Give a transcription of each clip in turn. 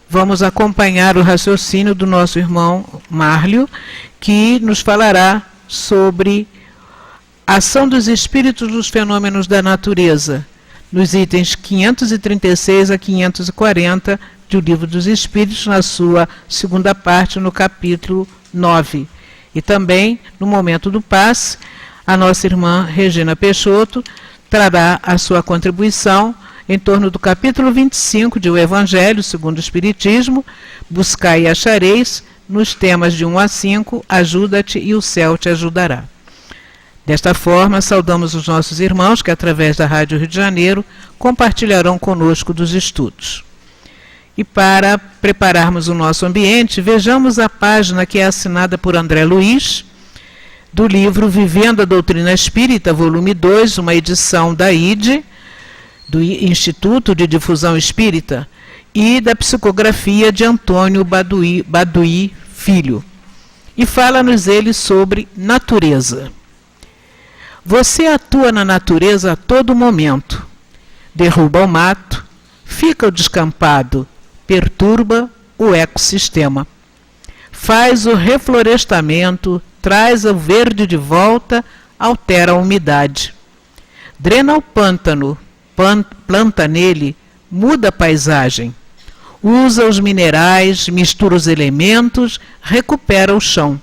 Vamos acompanhar o raciocínio do nosso irmão Márlio, que nos falará sobre a ação dos espíritos nos fenômenos da natureza, nos itens 536 a 540 do Livro dos Espíritos, na sua segunda parte, no capítulo 9. E também, no momento do passe, a nossa irmã Regina Peixoto trará a sua contribuição em torno do capítulo 25 de O Evangelho segundo o Espiritismo, Buscai e achareis, nos temas de 1 a 5, Ajuda-te e o céu te ajudará. Desta forma, saudamos os nossos irmãos que, através da Rádio Rio de Janeiro, compartilharão conosco dos estudos. E para prepararmos o nosso ambiente, vejamos a página que é assinada por André Luiz, do livro Vivendo a Doutrina Espírita, volume 2, uma edição da IDE, do Instituto de Difusão Espírita, e da psicografia de Antônio Baduí Filho. E fala-nos ele sobre natureza. Você atua na natureza a todo momento. Derruba o mato, fica o descampado, perturba o ecossistema. Faz o reflorestamento, traz o verde de volta, altera a umidade. Drena o pântano, planta nele, muda a paisagem. Usa os minerais, mistura os elementos, recupera o chão.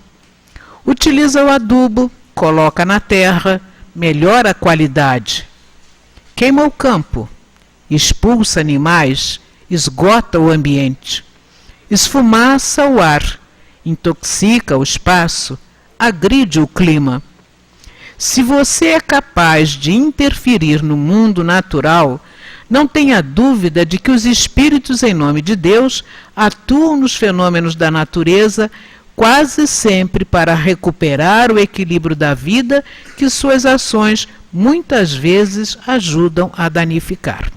Utiliza o adubo, coloca na terra, melhora a qualidade. Queima o campo, expulsa animais, esgota o ambiente. Esfumaça o ar, intoxica o espaço, agride o clima. Se você é capaz de interferir no mundo natural, não tenha dúvida de que os espíritos, em nome de Deus, atuam nos fenômenos da natureza quase sempre para recuperar o equilíbrio da vida que suas ações muitas vezes ajudam a danificar.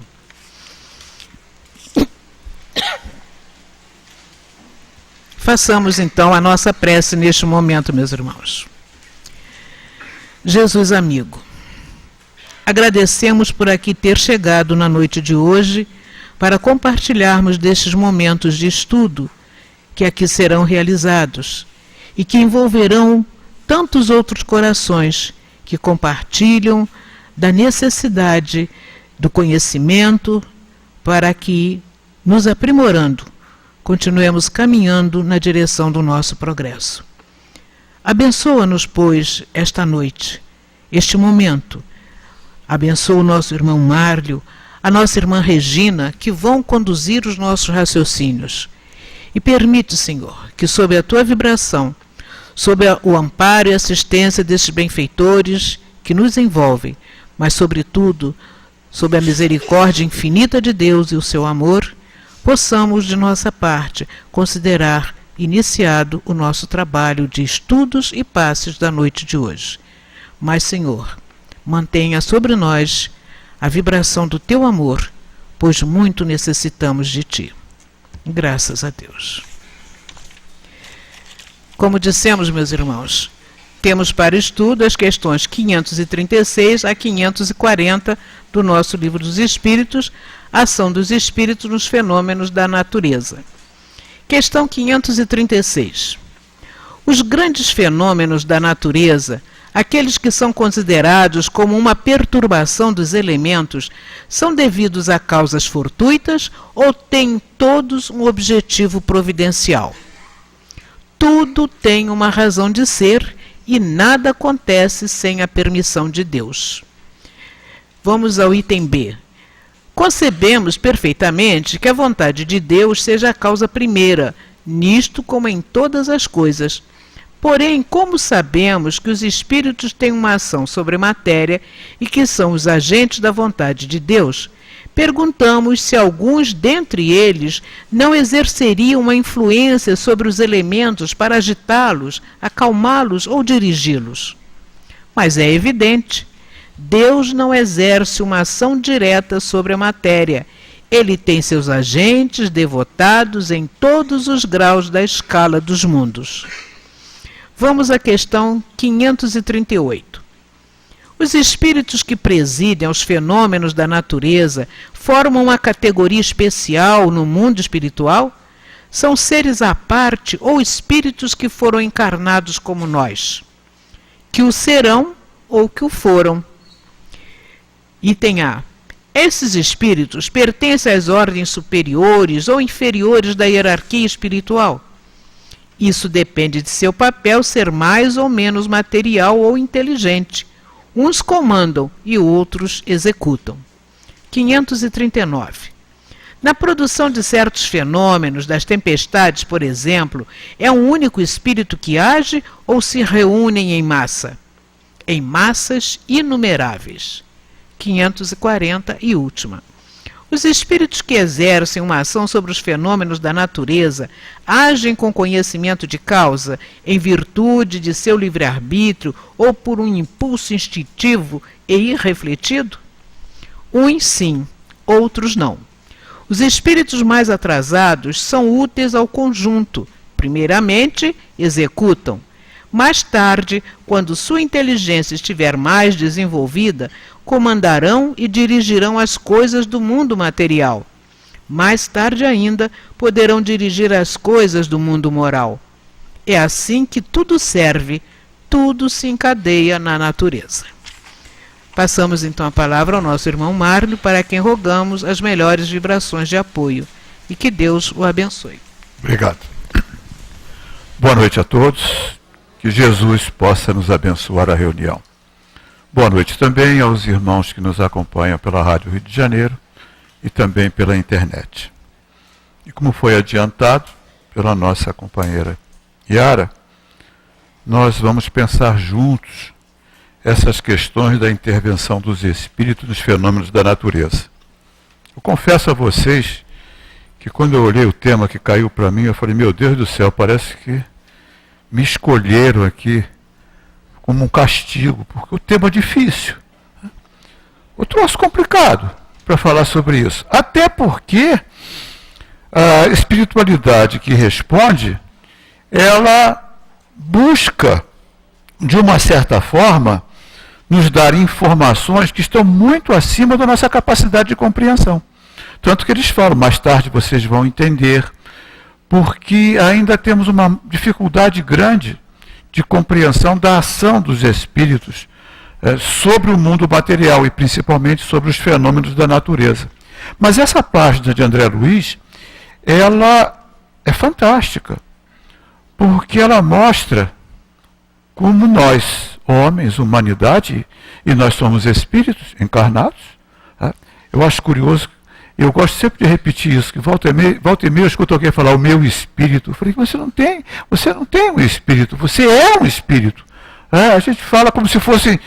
Façamos então a nossa prece neste momento, meus irmãos. Jesus amigo, agradecemos por aqui ter chegado na noite de hoje para compartilharmos destes momentos de estudo que aqui serão realizados e que envolverão tantos outros corações que compartilham da necessidade do conhecimento para que, nos aprimorando, continuemos caminhando na direção do nosso progresso. Abençoa-nos, pois, esta noite, este momento. Abençoa o nosso irmão Márlio, a nossa irmã Regina, que vão conduzir os nossos raciocínios. E permite, Senhor, que sob a tua vibração, sob o amparo e assistência desses benfeitores que nos envolvem, mas, sobretudo, sob a misericórdia infinita de Deus e o seu amor, possamos, de nossa parte, considerar iniciado o nosso trabalho de estudos e passes da noite de hoje. Mas, Senhor, mantenha sobre nós a vibração do teu amor, pois muito necessitamos de ti. Graças a Deus. Como dissemos, meus irmãos, temos para estudo as questões 536 a 540 do nosso Livro dos Espíritos, Ação dos Espíritos nos Fenômenos da Natureza. Questão 536. Os grandes fenômenos da natureza, aqueles que são considerados como uma perturbação dos elementos, são devidos a causas fortuitas ou têm todos um objetivo providencial? Tudo tem uma razão de ser e nada acontece sem a permissão de Deus. Vamos ao item B. Concebemos perfeitamente que a vontade de Deus seja a causa primeira, nisto como em todas as coisas. Porém, como sabemos que os espíritos têm uma ação sobre a matéria e que são os agentes da vontade de Deus, perguntamos se alguns dentre eles não exerceriam uma influência sobre os elementos para agitá-los, acalmá-los ou dirigi-los. Mas é evidente, Deus não exerce uma ação direta sobre a matéria. Ele tem seus agentes devotados em todos os graus da escala dos mundos. Vamos à questão 538. Os espíritos que presidem aos fenômenos da natureza formam uma categoria especial no mundo espiritual? São seres à parte ou espíritos que foram encarnados como nós? Que o serão ou que o foram? Item A. Esses espíritos pertencem às ordens superiores ou inferiores da hierarquia espiritual? Isso depende de seu papel ser mais ou menos material ou inteligente. Uns comandam e outros executam. 539. Na produção de certos fenômenos, das tempestades, por exemplo, é um único espírito que age ou se reúnem em massa? Em massas inumeráveis. 540 e última. Os espíritos que exercem uma ação sobre os fenômenos da natureza agem com conhecimento de causa, em virtude de seu livre-arbítrio ou por um impulso instintivo e irrefletido? Uns sim, outros não. Os espíritos mais atrasados são úteis ao conjunto. Primeiramente, executam. Mais tarde, quando sua inteligência estiver mais desenvolvida, comandarão e dirigirão as coisas do mundo material. Mais tarde ainda, poderão dirigir as coisas do mundo moral. É assim que tudo serve, tudo se encadeia na natureza. Passamos então a palavra ao nosso irmão Márlio, para quem rogamos as melhores vibrações de apoio. E que Deus o abençoe. Obrigado. Boa noite a todos. Que Jesus possa nos abençoar a reunião. Boa noite também aos irmãos que nos acompanham pela Rádio Rio de Janeiro e também pela internet. E como foi adiantado pela nossa companheira Yara, nós vamos pensar juntos essas questões da intervenção dos espíritos nos fenômenos da natureza. Eu confesso a vocês que quando eu olhei o tema que caiu para mim, eu falei, meu Deus do céu, parece que me escolheram aqui como um castigo, porque o tema é difícil. O troço complicado para falar sobre isso. Até porque a espiritualidade que responde, ela busca, de uma certa forma, nos dar informações que estão muito acima da nossa capacidade de compreensão. Tanto que eles falam, mais tarde vocês vão entender, porque ainda temos uma dificuldade grande de compreensão da ação dos espíritos sobre o mundo material e principalmente sobre os fenômenos da natureza. Mas essa página de André Luiz, ela é fantástica, porque ela mostra como nós, homens, humanidade, e nós somos espíritos encarnados. Eu acho curioso. Eu gosto sempre de repetir isso, que volta e meia eu escuto alguém falar, o meu espírito. Eu falei, você não tem um espírito, você é um espírito. A gente fala como se fossem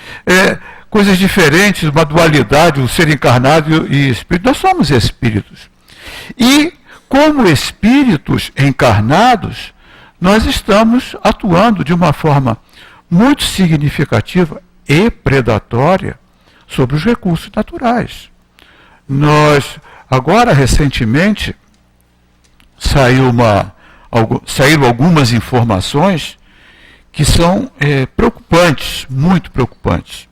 coisas diferentes, uma dualidade, o ser encarnado e espírito. Nós somos espíritos. E, como espíritos encarnados, nós estamos atuando de uma forma muito significativa e predatória sobre os recursos naturais. Agora, recentemente, saíram algumas informações que são preocupantes, muito preocupantes.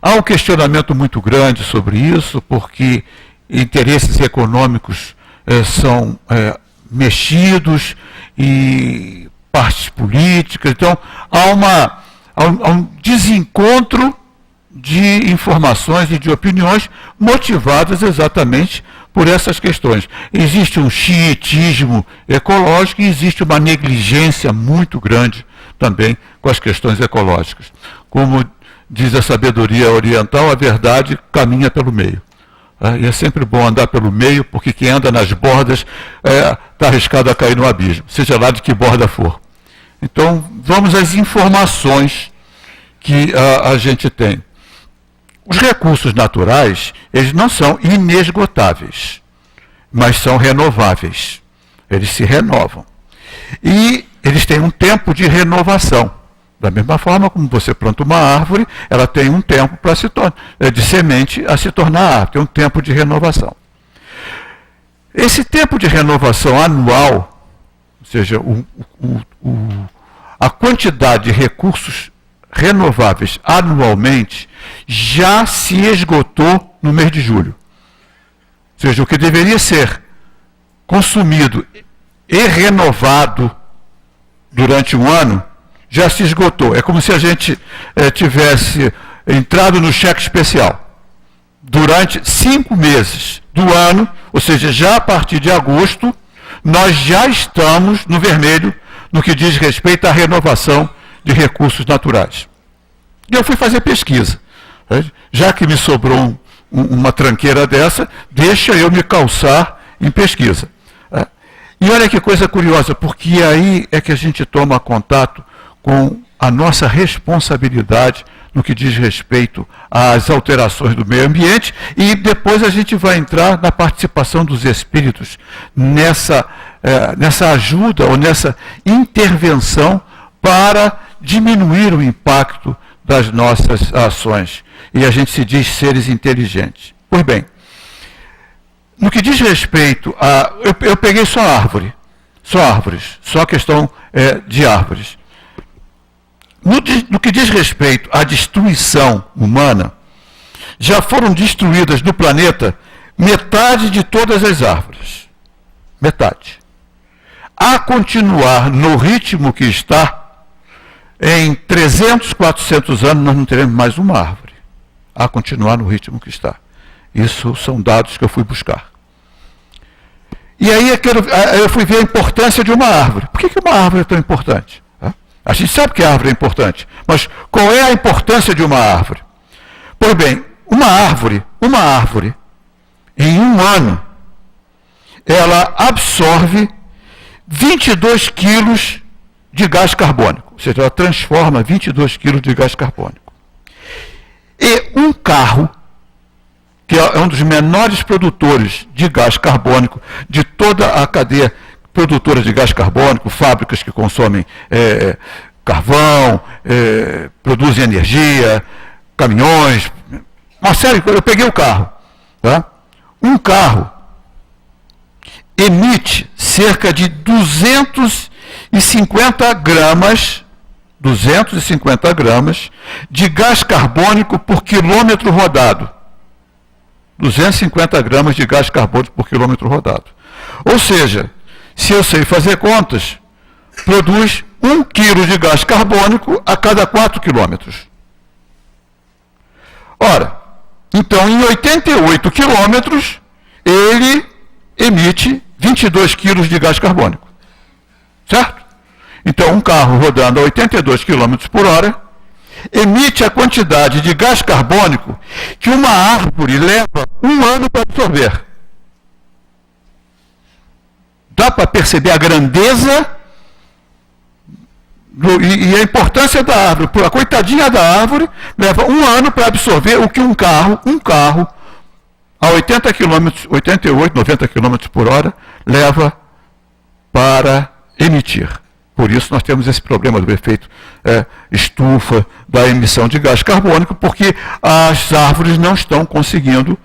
Há um questionamento muito grande sobre isso, porque interesses econômicos são mexidos e partes políticas. Então, há um desencontro de informações e de opiniões motivadas exatamente por essas questões. Existe um xiitismo ecológico e existe uma negligência muito grande também com as questões ecológicas. Como diz a sabedoria oriental, a verdade caminha pelo meio. E é sempre bom andar pelo meio, porque quem anda nas bordas está arriscado a cair no abismo, seja lá de que borda for. Então, vamos às informações que a gente tem. Os recursos naturais, eles não são inesgotáveis, mas são renováveis. Eles se renovam. E eles têm um tempo de renovação. Da mesma forma como você planta uma árvore, ela tem um tempo para de semente a se tornar árvore, tem um tempo de renovação. Esse tempo de renovação anual, ou seja, a quantidade de recursos renováveis anualmente já se esgotou no mês de julho. Ou seja, o que deveria ser consumido e renovado durante um ano já se esgotou. É como se a gente tivesse entrado no cheque especial. Durante 5 meses do ano, ou seja, já a partir de agosto, nós já estamos no vermelho no que diz respeito à renovação de recursos naturais. E eu fui fazer pesquisa. Já que me sobrou uma tranqueira dessa, deixa eu me calçar em pesquisa. E olha que coisa curiosa, porque aí é que a gente toma contato com a nossa responsabilidade no que diz respeito às alterações do meio ambiente, e depois a gente vai entrar na participação dos espíritos nessa ajuda ou nessa intervenção para diminuir o impacto das nossas ações. E a gente se diz seres inteligentes. Pois bem, no que diz respeito a... Eu peguei só árvores, só questão de árvores. No que diz respeito à destruição humana, já foram destruídas no planeta metade de todas as árvores. Metade. A continuar no ritmo que está, em 300, 400 anos nós não teremos mais uma árvore. A continuar no ritmo que está. Isso são dados que eu fui buscar. E aí eu fui ver a importância de uma árvore. Por que uma árvore é tão importante? A gente sabe que a árvore é importante, mas qual é a importância de uma árvore? Pois bem, uma árvore, em um ano, ela absorve 22 quilos de gás carbônico. Ou seja, ela transforma 22 quilos de gás carbônico. E um carro, que é um dos menores produtores de gás carbônico de toda a cadeia produtora de gás carbônico, fábricas que consomem carvão, produzem energia, caminhões, uma série de coisas. Eu peguei o carro. Tá? Um carro emite cerca de 250 gramas de gás carbônico por quilômetro rodado. 250 gramas de gás carbônico por quilômetro rodado. Ou seja, se eu sei fazer contas, produz 1 quilo de gás carbônico a cada 4 quilômetros. Ora, então em 88 quilômetros, ele emite 22 quilos de gás carbônico. Certo? Então um carro rodando a 82 quilômetros por hora, emite a quantidade de gás carbônico que uma árvore leva 1 ano para absorver. Dá para perceber a grandeza e a importância da árvore. A coitadinha da árvore leva 1 ano para absorver o que um carro a 80 km, 88, 90 km por hora leva para emitir. Por isso nós temos esse problema do efeito estufa, da emissão de gás carbônico, porque as árvores não estão conseguindo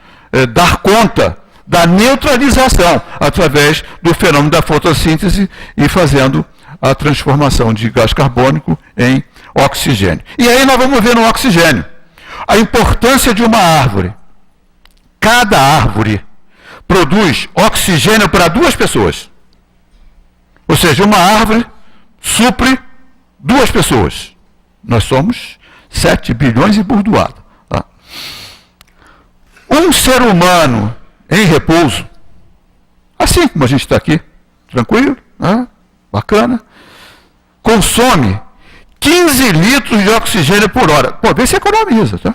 dar conta da neutralização através do fenômeno da fotossíntese e fazendo a transformação de gás carbônico em oxigênio. E aí nós vamos ver no oxigênio a importância de uma árvore. Cada árvore produz oxigênio para 2 pessoas. Ou seja, uma árvore supre 2 pessoas. Nós somos 7 bilhões e burdoada. Tá? Um ser humano em repouso, assim como a gente está aqui, tranquilo, né? Bacana, consome 15 litros de oxigênio por hora. Pô, vê se economiza, tá?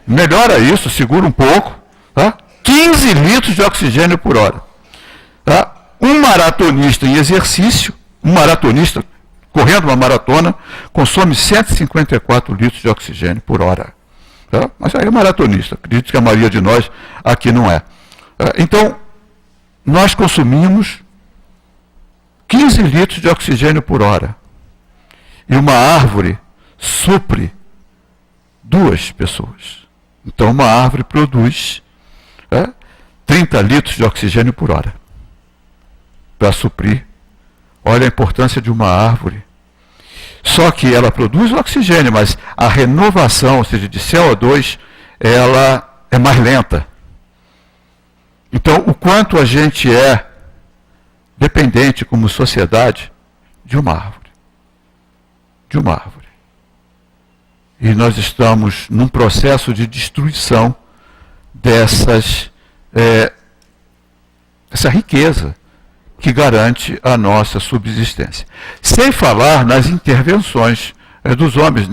Melhora isso, segura um pouco, tá? 15 litros de oxigênio por hora. Tá? Um maratonista em exercício, correndo uma maratona, consome 154 litros de oxigênio por hora. Tá? Mas aí é maratonista, acredito que a maioria de nós aqui não é. Então, nós consumimos 15 litros de oxigênio por hora. E uma árvore supre 2 pessoas. Então, uma árvore produz 30 litros de oxigênio por hora para suprir. Olha a importância de uma árvore. Só que ela produz o oxigênio, mas a renovação, ou seja, de CO2, ela é mais lenta. Então, o quanto a gente é dependente como sociedade de uma árvore. De uma árvore. E nós estamos num processo de destruição essa riqueza que garante a nossa subsistência. Sem falar nas intervenções dos homens,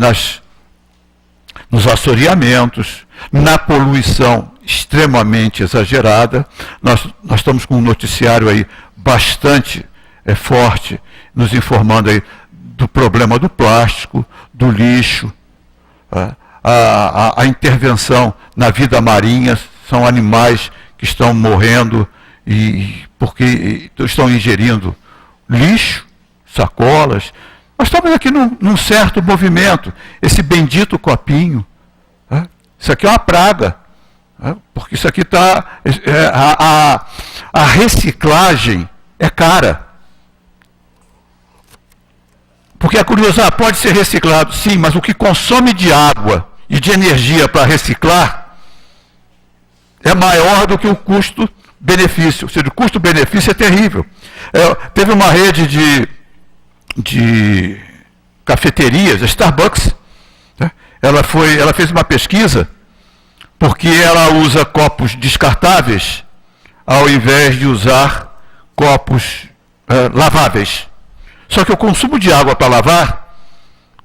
nos assoreamentos, na poluição extremamente exagerada. Nós estamos com um noticiário aí bastante forte, nos informando aí do problema do plástico, do lixo, a intervenção na vida marinha. São animais que estão morrendo porque estão ingerindo lixo, sacolas. Nós estamos aqui num certo movimento, esse bendito copinho. Isso aqui é uma praga, porque isso aqui está... a reciclagem é cara. Porque é curioso, pode ser reciclado, sim, mas o que consome de água e de energia para reciclar é maior do que o custo-benefício. Ou seja, o custo-benefício é terrível. Teve uma rede de cafeterias, a Starbucks, né? Ela fez uma pesquisa porque ela usa copos descartáveis ao invés de usar copos laváveis. Só que o consumo de água para lavar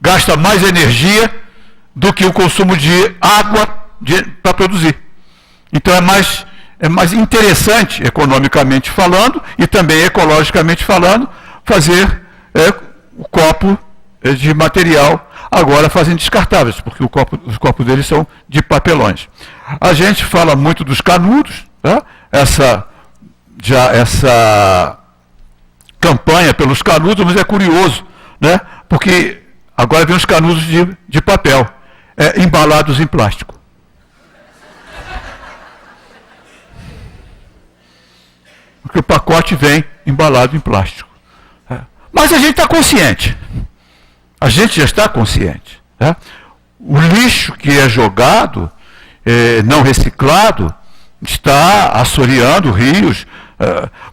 gasta mais energia do que o consumo de água para produzir. Então é mais interessante, economicamente falando, e também ecologicamente falando, fazer o copo de material, agora fazem descartáveis, porque os copos deles são de papelões. A gente fala muito dos canudos, tá? Essa campanha pelos canudos, mas é curioso, né? Porque agora vem os canudos de papel, embalados em plástico. Porque o pacote vem embalado em plástico. Mas a gente está consciente. A gente já está consciente. O lixo que é jogado, não reciclado, está assoreando rios,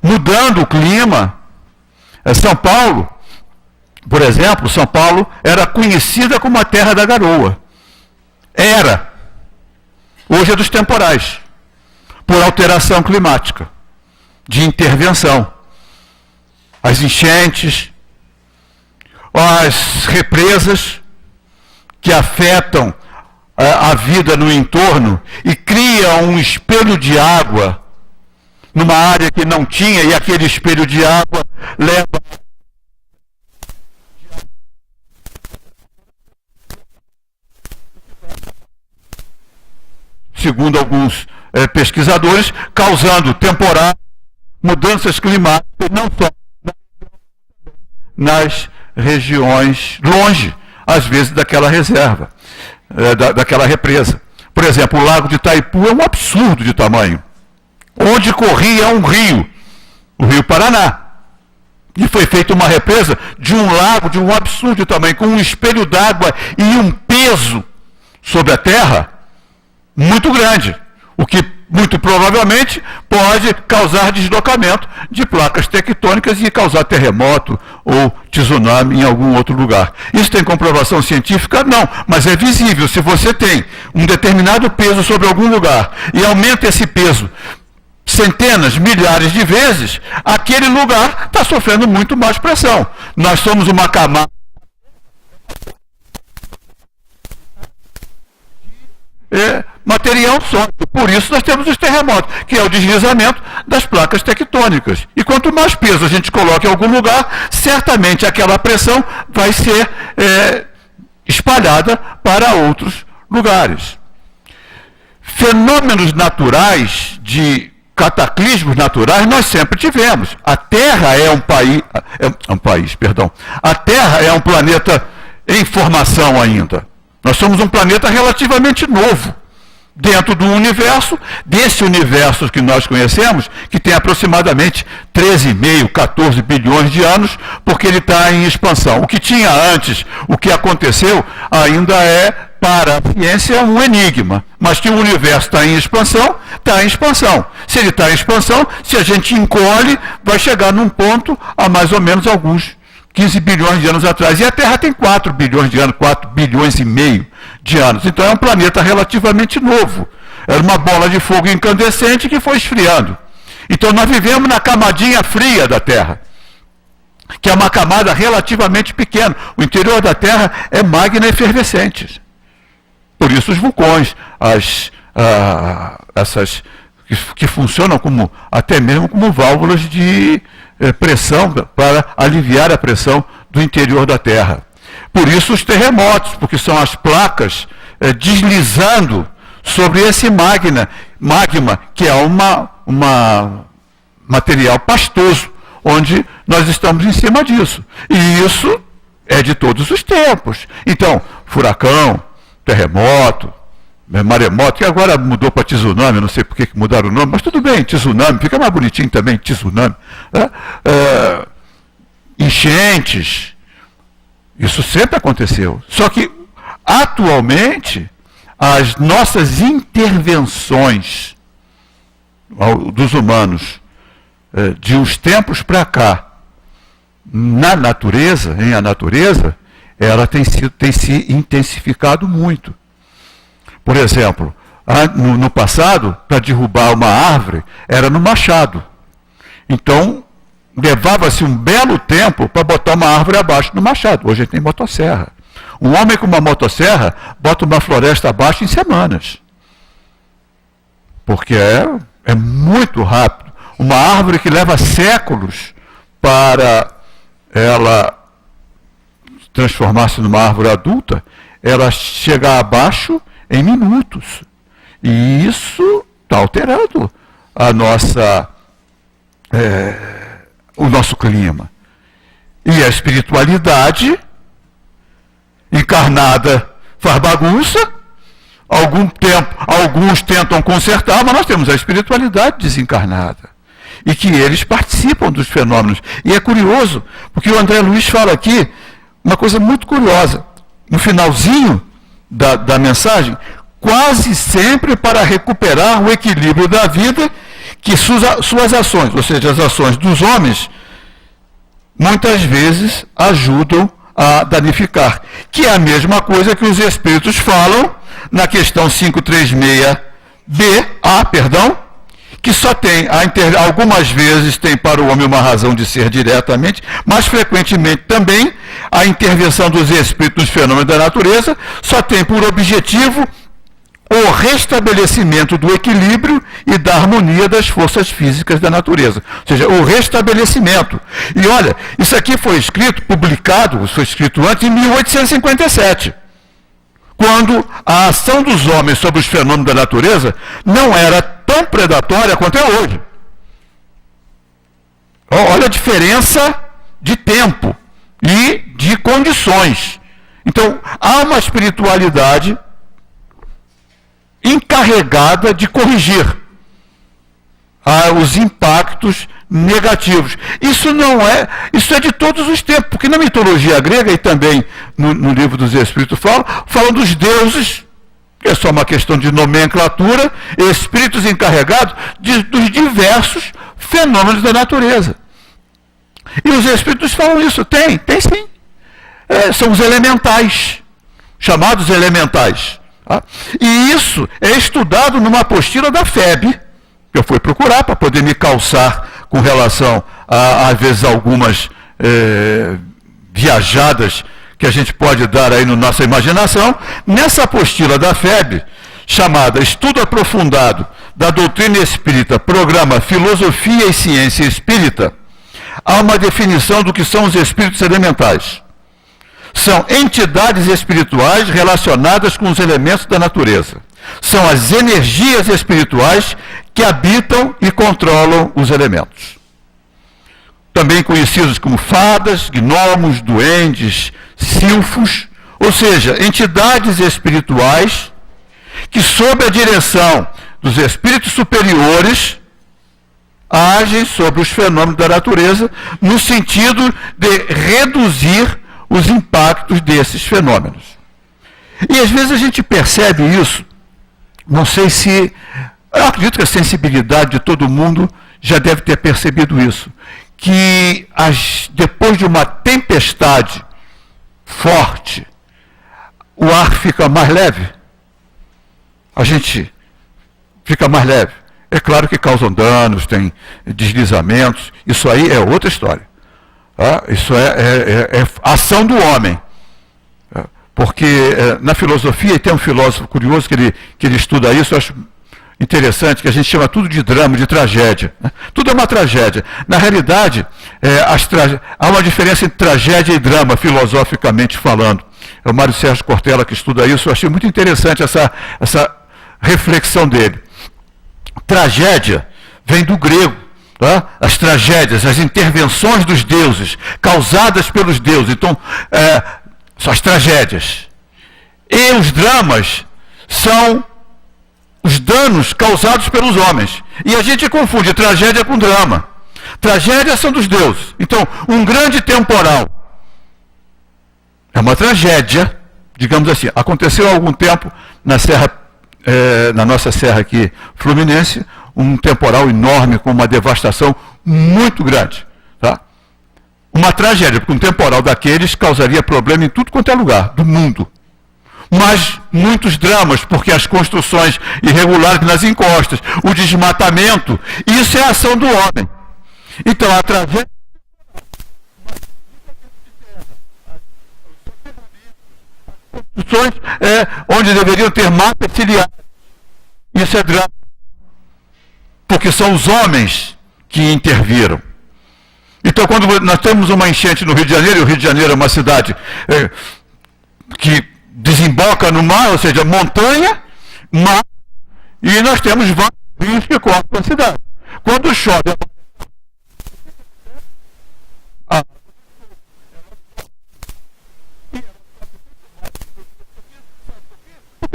mudando o clima. São Paulo, por exemplo, São Paulo era conhecida como a terra da garoa. Era. Hoje é dos temporais. Por alteração climática. De intervenção. As enchentes, as represas que afetam a vida no entorno e criam um espelho de água numa área que não tinha, e aquele espelho de água leva segundo alguns pesquisadores, causando temporais, mudanças climáticas, não só nas regiões longe, às vezes, daquela reserva, daquela represa. Por exemplo, o Lago de Itaipu é um absurdo de tamanho. Onde corria um rio, o Rio Paraná. E foi feita uma represa de um lago de um absurdo tamanho, com um espelho d'água e um peso sobre a terra muito grande. O que muito provavelmente pode causar deslocamento de placas tectônicas e causar terremoto ou tsunami em algum outro lugar. Isso tem comprovação científica? Não, mas é visível. Se você tem um determinado peso sobre algum lugar e aumenta esse peso centenas, milhares de vezes, aquele lugar está sofrendo muito mais pressão. Nós somos uma camada material sólido. Por isso nós temos os terremotos, que é o deslizamento das placas tectônicas. E quanto mais peso a gente coloca em algum lugar, certamente aquela pressão vai ser espalhada para outros lugares. Fenômenos naturais cataclismos naturais nós sempre tivemos. A Terra é A Terra é um planeta em formação ainda. Nós somos um planeta relativamente novo. dentro do universo, desse universo que nós conhecemos, que tem aproximadamente 13,5, 14 bilhões de anos, porque ele está em expansão. O que tinha antes, o que aconteceu, ainda é, para a ciência, um enigma. Mas que o universo está em expansão, está em expansão. Se ele está em expansão, se a gente encolhe, vai chegar num ponto a mais ou menos alguns 15 bilhões de anos atrás. E a Terra tem 4 bilhões de anos, 4 bilhões e meio de anos. Então é um planeta relativamente novo. Era uma bola de fogo incandescente que foi esfriando. Então nós vivemos na camadinha fria da Terra, que é uma camada relativamente pequena. O interior da Terra é magma efervescente. Por isso os vulcões, essas que funcionam como, até mesmo como válvulas de pressão, para aliviar a pressão do interior da Terra. Por isso os terremotos, porque são as placas deslizando sobre esse magma, que é material pastoso, onde nós estamos em cima disso. E isso é de todos os tempos. Então, furacão, terremoto, maremoto, que agora mudou para tsunami, não sei por que mudaram o nome, mas tudo bem, tsunami, fica mais bonitinho também, tsunami. Enchentes, isso sempre aconteceu. Só que, atualmente, as nossas intervenções dos humanos, de uns tempos para cá, na natureza, ela tem se intensificado muito. Por exemplo, no passado, para derrubar uma árvore, era no machado. Então, levava-se um belo tempo para botar uma árvore abaixo do machado. Hoje a gente tem motosserra. Um homem com uma motosserra bota uma floresta abaixo em semanas. Porque é muito rápido. Uma árvore que leva séculos para ela transformar-se numa árvore adulta, ela chega abaixo em minutos. E isso está alterando o nosso clima. E a espiritualidade encarnada faz bagunça. Alguns tentam consertar, mas nós temos a espiritualidade desencarnada. E que eles participam dos fenômenos. E é curioso, porque o André Luiz fala aqui uma coisa muito curiosa. No finalzinho da mensagem, quase sempre para recuperar o equilíbrio da vida, que suas ações, ou seja, as ações dos homens, muitas vezes ajudam a danificar. Que é a mesma coisa que os espíritos falam na questão 536b, que só tem, algumas vezes tem para o homem uma razão de ser diretamente, mas frequentemente também a intervenção dos espíritos nos fenômenos da natureza só tem por objetivo o restabelecimento do equilíbrio e da harmonia das forças físicas da natureza. Ou seja, o restabelecimento. E olha, isso aqui foi escrito antes em 1857. Quando a ação dos homens sobre os fenômenos da natureza não era tão predatória quanto é hoje. Olha a diferença de tempo e de condições. Então, há uma espiritualidade encarregada de corrigir os impactos negativos. Isso é de todos os tempos, porque na mitologia grega e também no livro dos Espíritos falam dos deuses, que é só uma questão de nomenclatura, espíritos encarregados dos diversos fenômenos da natureza. E os Espíritos falam isso, tem sim. São os elementais, chamados elementais. E isso é estudado numa apostila da FEB, que eu fui procurar para poder me calçar com relação às vezes, algumas viajadas que a gente pode dar aí na nossa imaginação. Nessa apostila da FEB, chamada Estudo Aprofundado da Doutrina Espírita, Programa Filosofia e Ciência Espírita, há uma definição do que são os espíritos elementais. São entidades espirituais relacionadas com os elementos da natureza. São as energias espirituais que habitam e controlam os elementos. Também conhecidos como fadas, gnomos, duendes, silfos, ou seja, entidades espirituais que sob a direção dos espíritos superiores agem sobre os fenômenos da natureza no sentido de reduzir os impactos desses fenômenos. E às vezes a gente percebe isso, não sei se, eu acredito que a sensibilidade de todo mundo já deve ter percebido isso, que depois de uma tempestade forte, o ar fica mais leve. A gente fica mais leve. É claro que causam danos, tem deslizamentos, isso aí é outra história. Isso é ação do homem. Porque na filosofia, e tem um filósofo curioso que ele estuda isso, eu acho interessante, que a gente chama tudo de drama, de tragédia. Tudo é uma tragédia. Na realidade, há uma diferença entre tragédia e drama, filosoficamente falando. É o Mário Sérgio Cortella que estuda isso, eu achei muito interessante essa reflexão dele. Tragédia vem do grego. Tá? As tragédias, as intervenções dos deuses, causadas pelos deuses. Então, são as tragédias. E os dramas são os danos causados pelos homens. E a gente confunde tragédia com drama. Tragédias são dos deuses. Então, um grande temporal é uma tragédia, digamos assim. Aconteceu há algum tempo na nossa serra aqui, fluminense, um temporal enorme com uma devastação muito grande. Tá? Uma tragédia, porque um temporal daqueles causaria problema em tudo quanto é lugar do mundo. Mas muitos dramas, porque as construções irregulares nas encostas, o desmatamento, isso é a ação do homem. Então, a tragédia onde deveriam ter mata ciliar. Isso é drama. Porque são os homens que interviram. Então, quando nós temos uma enchente no Rio de Janeiro, e o Rio de Janeiro é uma cidade que desemboca no mar, ou seja, montanha, mar, e nós temos vários rios que cortam a cidade. Quando chove,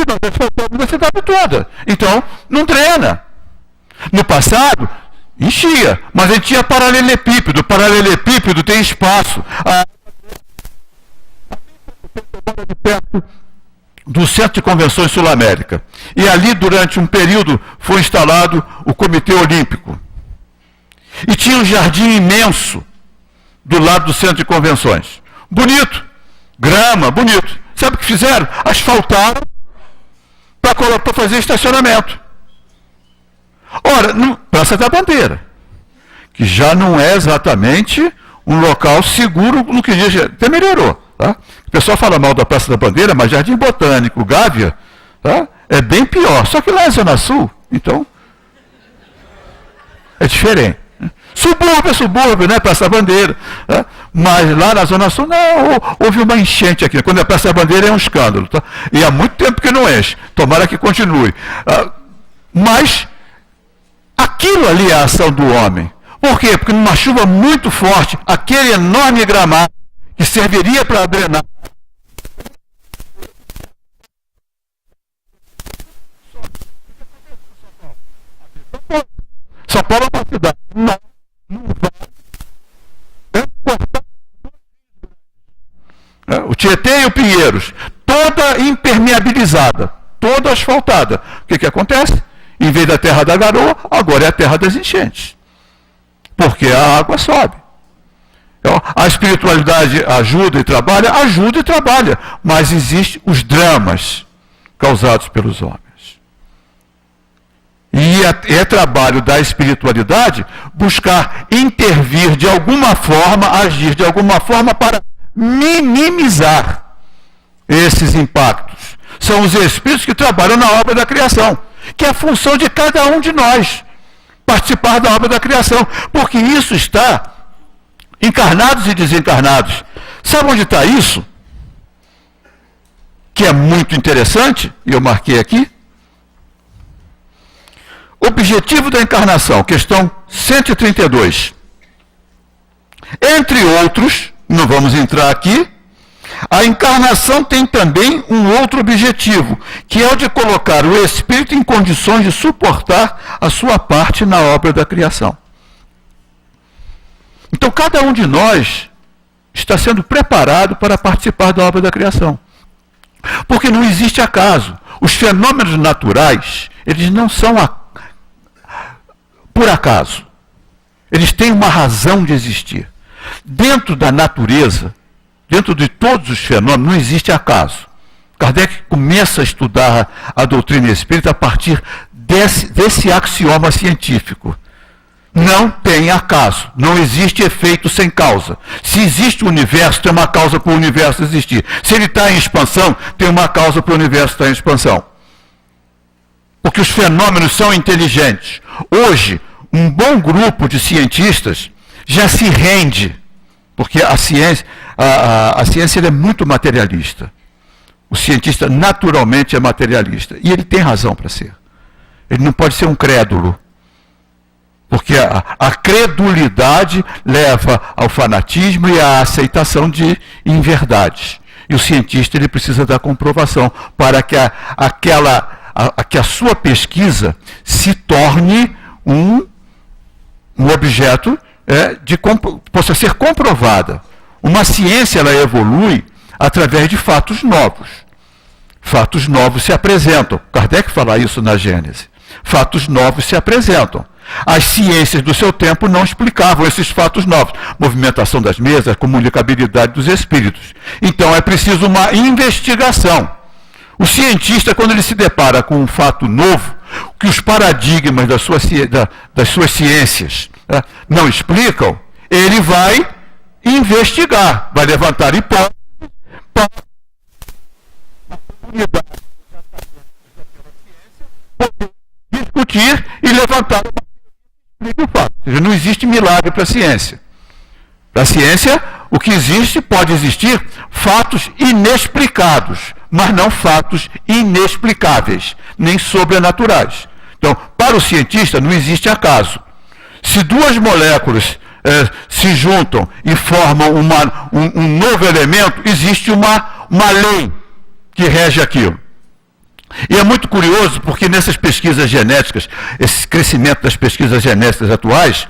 nós asfaltamos a cidade toda. Então, não drena. No passado, enchia, mas a gente tinha paralelepípedo. Paralelepípedo tem espaço. Perto do Centro de Convenções Sul-América. E ali, durante um período, foi instalado o Comitê Olímpico. E tinha um jardim imenso do lado do Centro de Convenções. Bonito. Grama, bonito. Sabe o que fizeram? Asfaltaram para fazer estacionamento. Ora, Praça da Bandeira, que já não é exatamente um local seguro no que diz, até melhorou. Tá? O pessoal fala mal da Praça da Bandeira, mas Jardim Botânico, Gávea, tá? É bem pior. Só que lá é Zona Sul, então é diferente. Subúrbio é subúrbio, né? Praça da Bandeira. Tá? Mas lá na Zona Sul, não, houve uma enchente aqui. Quando é Praça da Bandeira é um escândalo. Tá? E há muito tempo que não enche. Tomara que continue. Mas aquilo ali é a ação do homem. Por quê? Porque numa chuva muito forte, aquele enorme gramado que serviria para drenar. São Paulo é uma cidade. Não vai. O Tietê e o Pinheiros, toda impermeabilizada, toda asfaltada. O que acontece? Em vez da terra da garoa, agora é a terra das enchentes. Porque a água sobe. Então, a espiritualidade ajuda e trabalha, mas existem os dramas causados pelos homens. E é trabalho da espiritualidade buscar intervir de alguma forma, agir de alguma forma para minimizar esses impactos. São os espíritos que trabalham na obra da criação, que é a função de cada um de nós, participar da obra da criação, porque isso está encarnados e desencarnados. Sabe onde está isso? Que é muito interessante, e eu marquei aqui. Objetivo da encarnação, questão 132. Entre outros, não vamos entrar aqui, A encarnação tem também um outro objetivo, que é o de colocar o espírito em condições de suportar a sua parte na obra da criação. Então, cada um de nós está sendo preparado para participar da obra da criação. Porque não existe acaso. Os fenômenos naturais, eles não são por acaso. Eles têm uma razão de existir. Dentro da natureza, dentro de todos os fenômenos, não existe acaso. Kardec começa a estudar a doutrina espírita a partir desse axioma científico. Não tem acaso, não existe efeito sem causa. Se existe o universo, tem uma causa para o universo existir. Se ele está em expansão, tem uma causa para o universo estar em expansão. Porque os fenômenos são inteligentes. Hoje, um bom grupo de cientistas já se rende, porque a ciência é muito materialista. O cientista naturalmente é materialista. E ele tem razão para ser. Ele não pode ser um crédulo. Porque a credulidade leva ao fanatismo e à aceitação de inverdades. E o cientista ele precisa da comprovação para que a sua pesquisa se torne um objeto possa ser comprovada. Uma ciência ela evolui através de fatos novos. Fatos novos se apresentam. Kardec fala isso na Gênese. Fatos novos se apresentam. As ciências do seu tempo não explicavam esses fatos novos. Movimentação das mesas, comunicabilidade dos espíritos. Então é preciso uma investigação. O cientista, quando ele se depara com um fato novo, que os paradigmas das suas ciências não explicam, ele vai investigar, vai levantar hipóteses para poder discutir e levantar o fato. Ou seja, não existe milagre para a ciência. Para a ciência, o que existe, pode existir fatos inexplicados, mas não fatos inexplicáveis, nem sobrenaturais. Então, para o cientista, não existe acaso. Se duas moléculas se juntam e formam um novo elemento, existe uma lei que rege aquilo. E é muito curioso porque nessas pesquisas genéticas, esse crescimento das pesquisas genéticas atuais,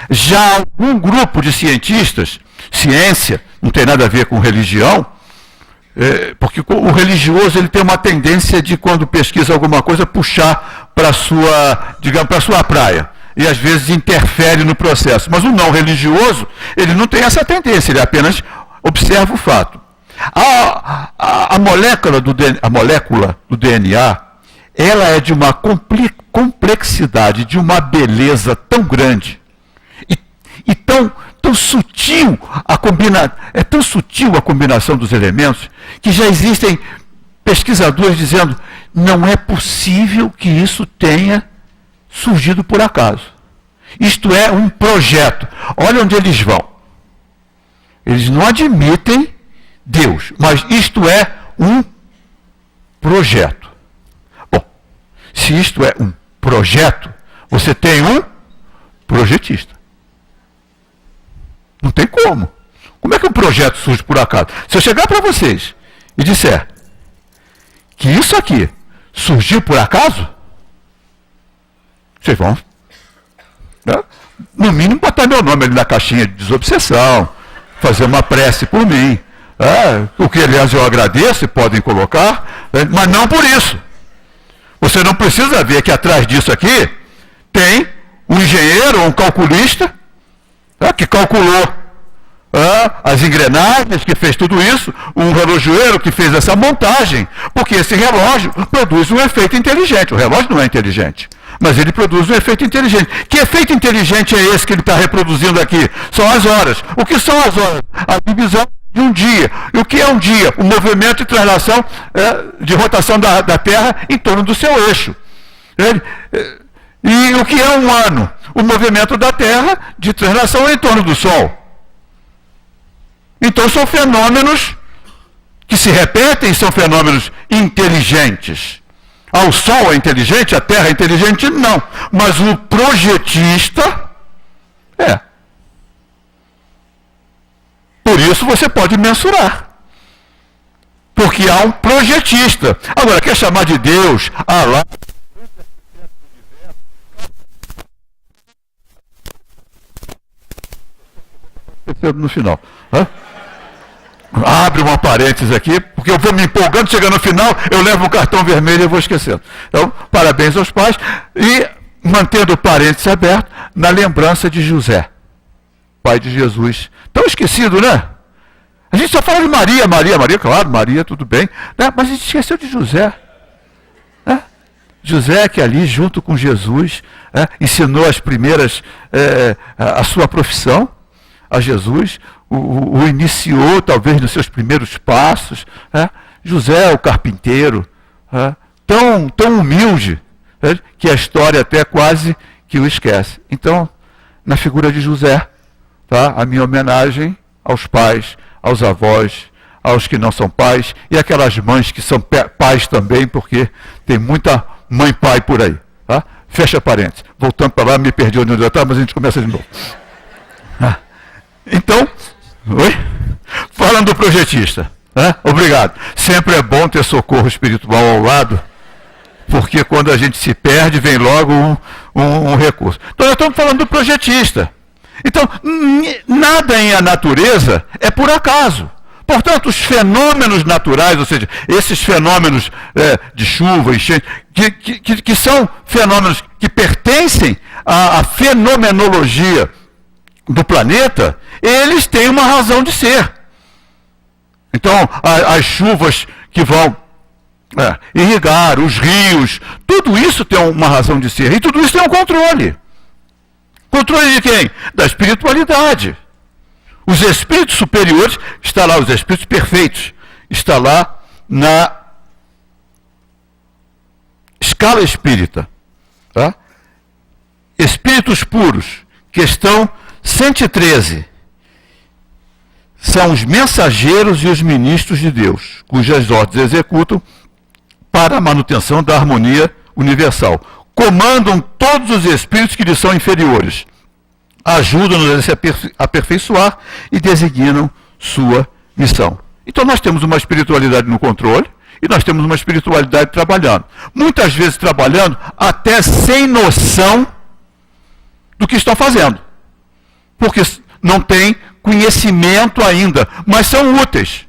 já algum grupo de cientistas, ciência, não tem nada a ver com religião, porque o religioso ele tem uma tendência de, quando pesquisa alguma coisa, puxar para a sua praia. E às vezes interfere no processo. Mas o não religioso, ele não tem essa tendência, ele apenas observa o fato. A molécula do DNA, ela é de uma complexidade, de uma beleza tão grande e tão sutil é tão sutil a combinação dos elementos que já existem pesquisadores dizendo: não é possível que isso tenha surgido por acaso. Isto é um projeto. Olha onde eles vão. Eles não admitem Deus, mas isto é um projeto. Bom, se isto é um projeto, você tem um projetista. Não tem como. Como é que um projeto surge por acaso? Se eu chegar para vocês e disser que isso aqui surgiu por acaso, vocês vão, no mínimo, botar meu nome ali na caixinha de desobsessão, fazer uma prece por mim. O que, aliás, eu agradeço e podem colocar, mas não por isso. Você não precisa ver que atrás disso aqui tem um engenheiro ou um calculista que calculou as engrenagens, que fez tudo isso, um relojoeiro que fez essa montagem, porque esse relógio produz um efeito inteligente. O relógio não é inteligente, mas ele produz um efeito inteligente. Que efeito inteligente é esse que ele está reproduzindo aqui? São as horas. O que são as horas? A divisão de um dia. E o que é um dia? O movimento de translação, de rotação da Terra em torno do seu eixo. E o que é um ano? O movimento da Terra de translação em torno do Sol. Então são fenômenos que se repetem, são fenômenos inteligentes. O Sol é inteligente, a Terra é inteligente? Não. Mas o projetista é. Por isso você pode mensurar. Porque há um projetista. Agora, quer chamar de Deus, Alá, no final. Abre uma parênteses aqui, porque eu vou me empolgando, chega no final, eu levo um cartão vermelho e eu vou esquecendo. Então, parabéns aos pais. E mantendo o parênteses aberto, na lembrança de José, pai de Jesus. Tão esquecido, né? A gente só fala de Maria, claro, Maria, tudo bem, né? Mas a gente esqueceu de José. Né? José que ali, junto com Jesus, ensinou as primeiras, a sua profissão a Jesus, o iniciou talvez nos seus primeiros passos. José, o carpinteiro, tão humilde, que a história até quase que o esquece. Então, na figura de José, tá? A minha homenagem aos pais, aos avós, aos que não são pais, e aquelas mães que são pais também, porque tem muita mãe pai por aí. Tá? Fecha parênteses. Voltando para lá, me perdi onde eu estava, mas a gente começa de novo. Então, falando do projetista, obrigado. Sempre é bom ter socorro espiritual ao lado, porque quando a gente se perde, vem logo um recurso. Então, nós estamos falando do projetista. Então, nada em a natureza é por acaso. Portanto, os fenômenos naturais, ou seja, esses fenômenos de chuva, enchente, que são fenômenos que pertencem à fenomenologia do planeta, eles têm uma razão de ser. Então, as chuvas que vão irrigar, os rios, tudo isso tem uma razão de ser. E tudo isso tem um controle. Controle de quem? Da espiritualidade. Os espíritos superiores, está lá, os espíritos perfeitos, está lá na escala espírita. Tá? Espíritos puros, questão 113. São os mensageiros e os ministros de Deus, cujas ordens executam para a manutenção da harmonia universal. Comandam todos os espíritos que lhes são inferiores. Ajudam-nos a se aperfeiçoar e designam sua missão. Então nós temos uma espiritualidade no controle e nós temos uma espiritualidade trabalhando. Muitas vezes trabalhando até sem noção do que estão fazendo. Porque não tem conhecimento ainda, mas são úteis.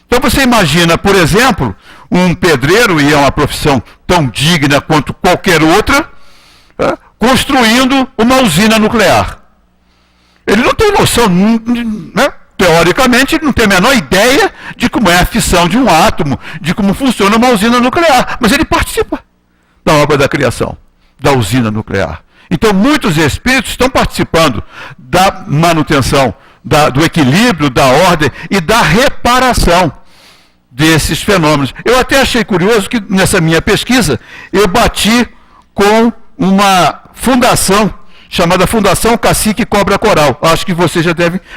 Então você imagina, por exemplo, um pedreiro, e é uma profissão tão digna quanto qualquer outra, construindo uma usina nuclear. Ele não tem noção, né? Teoricamente, ele não tem a menor ideia de como é a fissão de um átomo, de como funciona uma usina nuclear, mas ele participa da obra da criação, da usina nuclear. Então, muitos espíritos estão participando da manutenção, do equilíbrio, da ordem e da reparação desses fenômenos. Eu até achei curioso que, nessa minha pesquisa, eu bati com uma fundação chamada Fundação Cacique Cobra Coral. Acho que você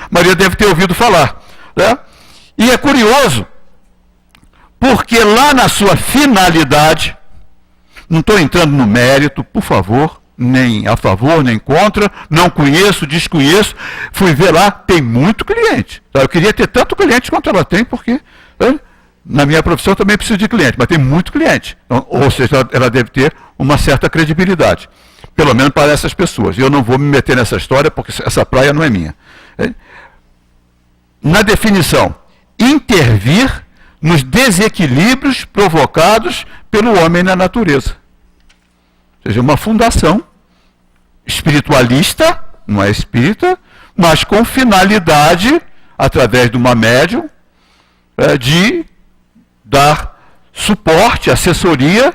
Maria deve ter ouvido falar. Né? E é curioso, porque lá na sua finalidade, não estou entrando no mérito, por favor, nem a favor, nem contra, não conheço, desconheço, fui ver lá, tem muito cliente. Eu queria ter tanto cliente quanto ela tem, porque na minha profissão também preciso de cliente, mas tem muito cliente. Então, ou seja, ela deve ter uma certa credibilidade, pelo menos para essas pessoas. E eu não vou me meter nessa história, porque essa praia não é minha. Na definição, intervir nos desequilíbrios provocados pelo homem na natureza. Ou seja, uma fundação espiritualista, não é espírita, mas com finalidade, através de uma médium, de dar suporte, assessoria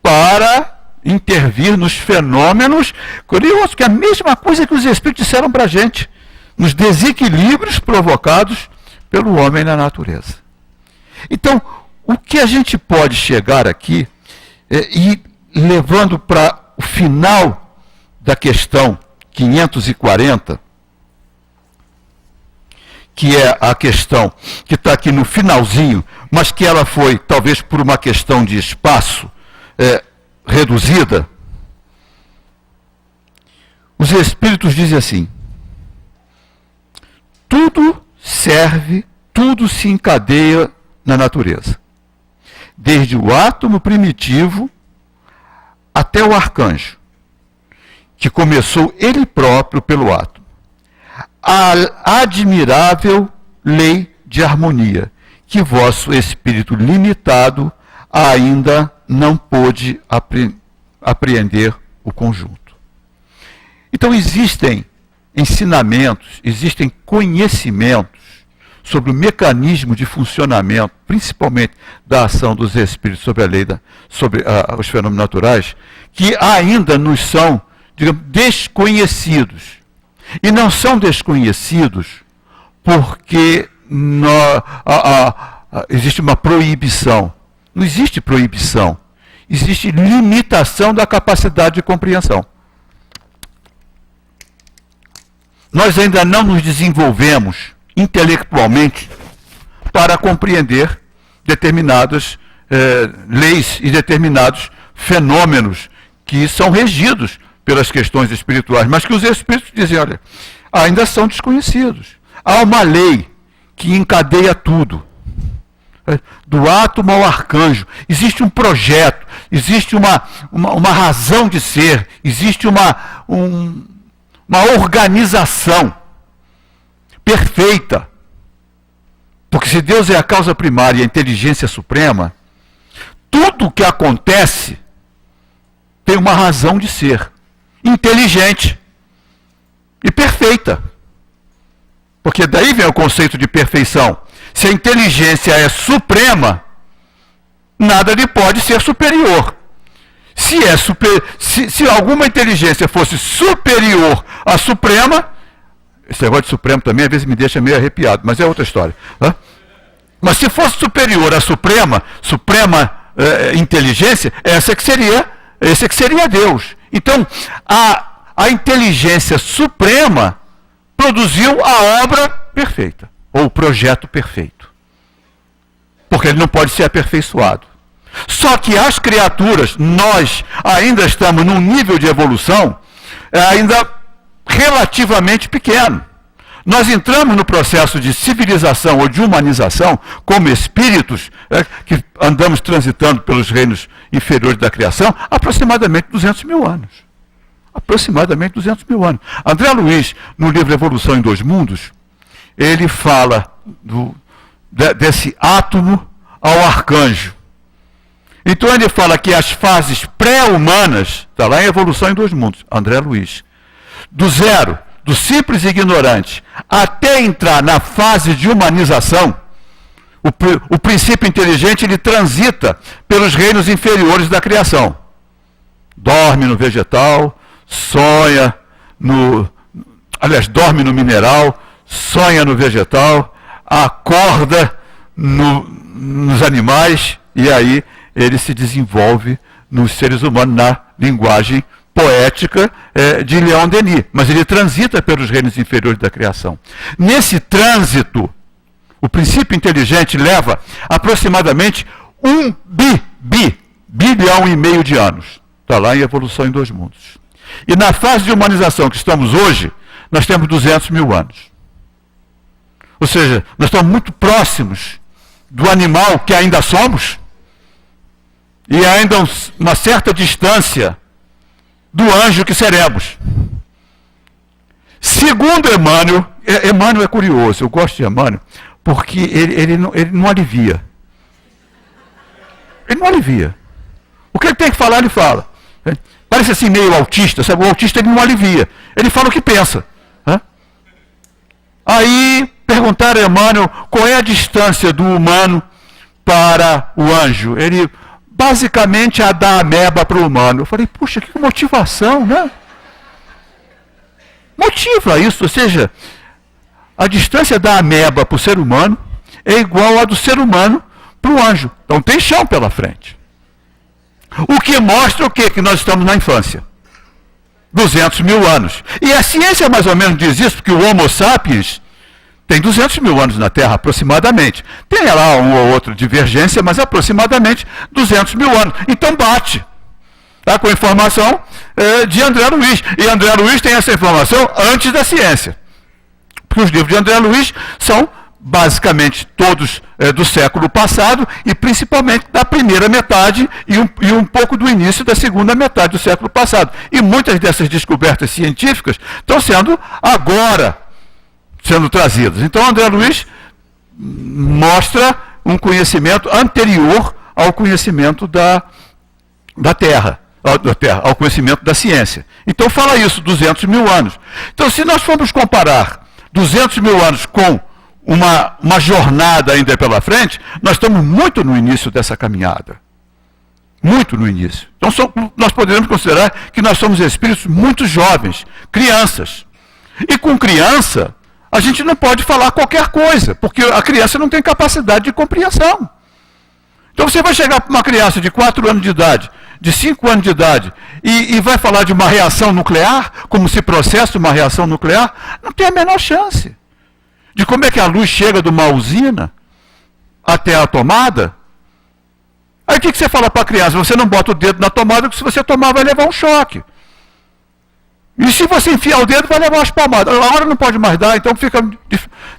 para intervir nos fenômenos. Curioso que é a mesma coisa que os espíritos disseram para a gente, nos desequilíbrios provocados pelo homem na natureza. Então, o que a gente pode chegar aqui, e levando para o final da questão 540, que é a questão que está aqui no finalzinho, mas que ela foi, talvez por uma questão de espaço, reduzida. Os espíritos dizem assim: tudo serve, tudo se encadeia na natureza. desde o átomo primitivo até o arcanjo, que começou ele próprio pelo átomo. A admirável lei de harmonia, que vosso espírito limitado ainda não pôde apreender o conjunto. Então existem ensinamentos, existem conhecimentos sobre o mecanismo de funcionamento, principalmente da ação dos espíritos sobre a lei, sobre os fenômenos naturais, que ainda nos são, digamos, desconhecidos. E não são desconhecidos porque existe uma proibição. Não existe proibição. Existe limitação da capacidade de compreensão. Nós ainda não nos desenvolvemos intelectualmente para compreender determinadas leis e determinados fenômenos que são regidos pelas questões espirituais, mas que os espíritos dizem, olha, ainda são desconhecidos. Há uma lei que encadeia tudo, do átomo ao arcanjo. Existe um projeto, existe uma razão de ser, existe uma organização perfeita. Porque se Deus é a causa primária e a inteligência suprema, tudo o que acontece tem uma razão de ser. Inteligente e perfeita. Porque daí vem o conceito de perfeição. Se a inteligência é suprema, nada lhe pode ser superior. Se alguma inteligência fosse superior à suprema, esse negócio de supremo também às vezes me deixa meio arrepiado, mas é outra história. Né? Mas se fosse superior à suprema inteligência, esse que seria Deus. Então, a inteligência suprema produziu a obra perfeita, ou o projeto perfeito. Porque ele não pode ser aperfeiçoado. Só que as criaturas, nós ainda estamos num nível de evolução ainda relativamente pequeno. Nós entramos no processo de civilização ou de humanização como espíritos que andamos transitando pelos reinos inferiores da criação aproximadamente 200 mil anos. Aproximadamente 200 mil anos. André Luiz, no livro Evolução em Dois Mundos, ele fala desse átomo ao arcanjo. Então ele fala que as fases pré-humanas, está lá em Evolução em Dois Mundos, André Luiz, do zero, do simples ignorante, até entrar na fase de humanização, o princípio inteligente ele transita pelos reinos inferiores da criação. Dorme no vegetal, sonha dorme no mineral, sonha no vegetal, acorda nos animais, e aí ele se desenvolve nos seres humanos na linguagem poética de Leon Denis, mas ele transita pelos reinos inferiores da criação. Nesse trânsito, o princípio inteligente leva aproximadamente 1 bilhão e meio de anos. Está lá em Evolução em Dois Mundos. E na fase de humanização que estamos hoje, nós temos 200 mil anos. Ou seja, nós estamos muito próximos do animal que ainda somos, e ainda uma certa distância do anjo que seremos. Segundo Emmanuel, Emmanuel é curioso, eu gosto de Emmanuel, porque ele não alivia. Ele não alivia. O que ele tem que falar, ele fala. Parece assim meio autista, sabe? O autista ele não alivia. Ele fala o que pensa. Aí perguntaram a Emmanuel qual é a distância do humano para o anjo. Ele basicamente a da ameba para o humano. Eu falei, puxa, que motivação, né? Motiva isso, ou seja, a distância da ameba para o ser humano é igual a do ser humano para o anjo. Então tem chão pela frente. O que mostra o quê? Que nós estamos na infância. 200 mil anos. E a ciência mais ou menos diz isso, porque o Homo sapiens tem 200 mil anos na Terra, aproximadamente. Tem lá uma ou outra divergência, mas aproximadamente 200 mil anos. Então bate. Tá? Com a informação de André Luiz. E André Luiz tem essa informação antes da ciência. Porque os livros de André Luiz são basicamente todos do século passado, e principalmente da primeira metade e um pouco do início da segunda metade do século passado. E muitas dessas descobertas científicas estão sendo trazidas. Então, André Luiz mostra um conhecimento anterior ao conhecimento da Terra, ao conhecimento da ciência. Então fala isso, 200 mil anos. Então, se nós formos comparar 200 mil anos com uma jornada ainda pela frente, nós estamos muito no início dessa caminhada. Muito no início. Então nós poderíamos considerar que nós somos espíritos muito jovens, crianças. E com criança, a gente não pode falar qualquer coisa, porque a criança não tem capacidade de compreensão. Então você vai chegar para uma criança de 4 anos de idade, de 5 anos de idade, e vai falar de uma reação nuclear, como se processa uma reação nuclear, não tem a menor chance. De como é que a luz chega de uma usina até a tomada. Aí o que você fala para a criança? Você não bota o dedo na tomada, porque se você tomar vai levar um choque. E se você enfiar o dedo, vai levar umas palmadas. Agora não pode mais dar, então